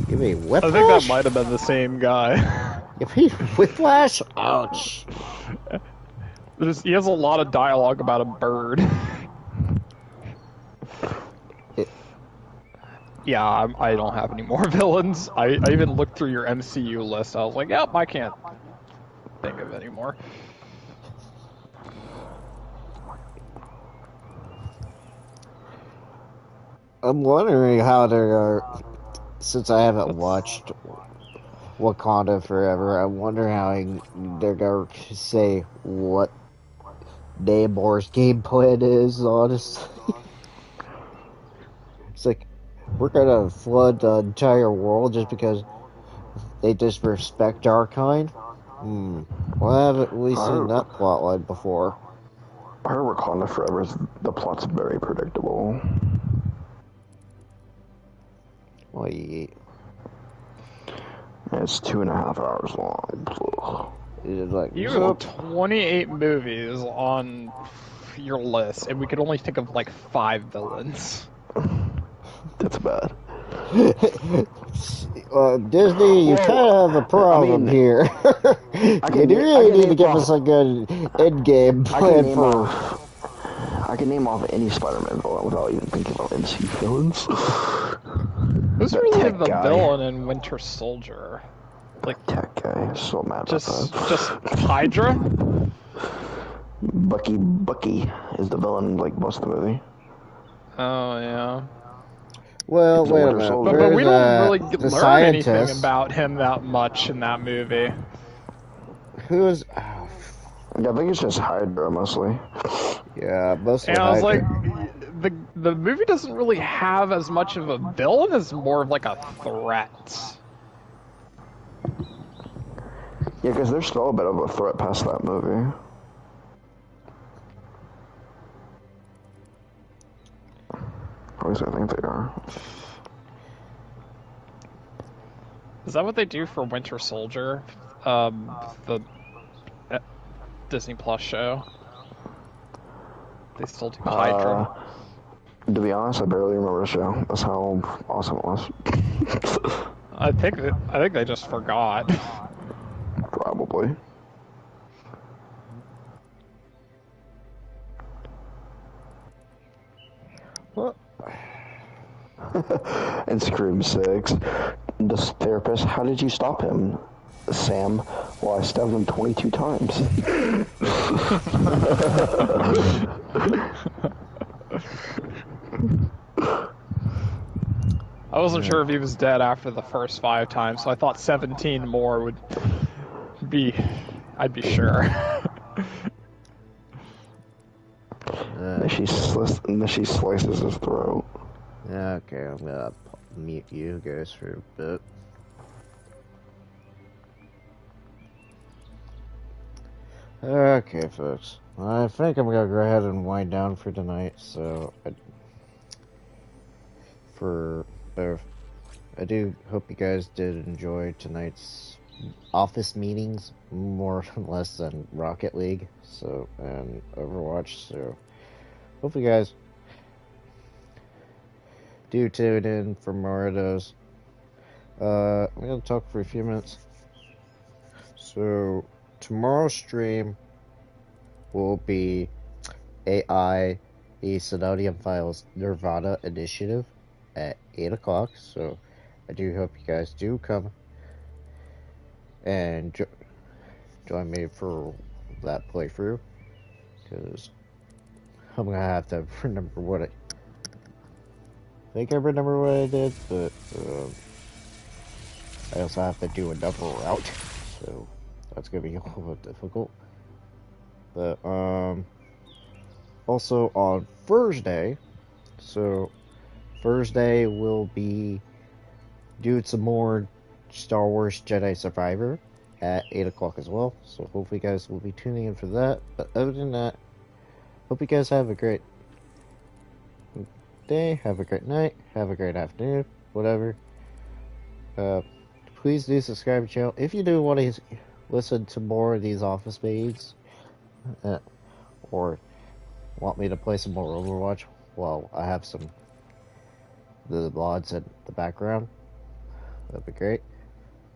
You mean Whiplash? I think that might have been the same guy. If he's Whiplash? Ouch. He has a lot of dialogue about a bird. Yeah, I don't have any more villains. I even looked through your MCU list. I was like, yep, I can't think of any more. I'm wondering how they're... Since I haven't watched Wakanda Forever, I wonder how they're going to say what Namor's game plan is, honestly. It's like, we're gonna flood the entire world just because they disrespect our kind? Why haven't we seen that plotline before? I heard Wakanda Forever, the plot's very predictable. Wait. It's 2.5 hours long. It's like, you have 28 movies on your list, and we could only think of like 5 villains. That's bad. Disney, you kind of have a problem here. You really need to give us a good end-game plan for... I can name off any Spider-Man villain without even thinking about MCU villains. Who's really the villain in Winter Soldier? Like tech guy. So mad about that. Just Hydra? Bucky is the villain like most of the movie. Oh yeah. Well, He's a wait a Winter minute. Soldier. But we don't really the learn anything scientist. about him that much in that movie. Who is? Yeah, I think it's just Hydra mostly. Yeah, mostly And I was like, Hydra. the movie doesn't really have as much of a villain as more of like a threat. Yeah, because there's still a bit of a threat past that movie. At least I think they are. Is that what they do for Winter Soldier? The Disney Plus show? They still do Hydra? To be honest, I barely remember the show. That's how awesome it was. I think they just forgot. Probably. What? And Scream 6. This therapist, how did you stop him? Sam, well, I stabbed him 22 times. I wasn't sure if he was dead after the first 5 times, so I thought 17 more would be... I'd be sure. And she slices his throat. Okay, I'm gonna mute you guys for a bit. Okay, folks. I think I'm gonna go ahead and wind down for tonight. So, I do hope you guys did enjoy tonight's office meetings more or less than Rocket League, so and Overwatch. So, hope you guys do tune in for more of those. I'm gonna talk for a few minutes. So tomorrow's stream will be AI, the Sonodium Files Nirvana Initiative at 8 o'clock. So I do hope you guys do come and join me for that playthrough, because I'm gonna have to remember what I think I remember what I did, but I also have to do another route, so that's gonna be a little bit difficult. But also on Thursday, so Thursday we'll be doing some more Star Wars Jedi Survivor at 8 o'clock as well. So hopefully you guys will be tuning in for that. But other than that, hope you guys have a great day, have a great night, have a great afternoon, whatever. Please do subscribe to the channel if you do want to listen to more of these office meetings, or want me to play some more Overwatch while I have some the mods in the background. That'd be great.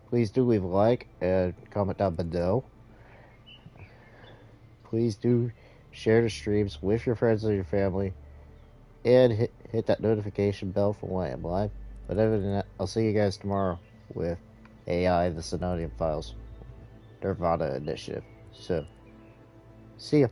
Please do leave a like and comment down below. Please do share the streams with your friends and your family, and hit that notification bell for when I am live. But other than that, I'll see you guys tomorrow with AI, the Sonodium Files Nirvana Initiative. So, see ya.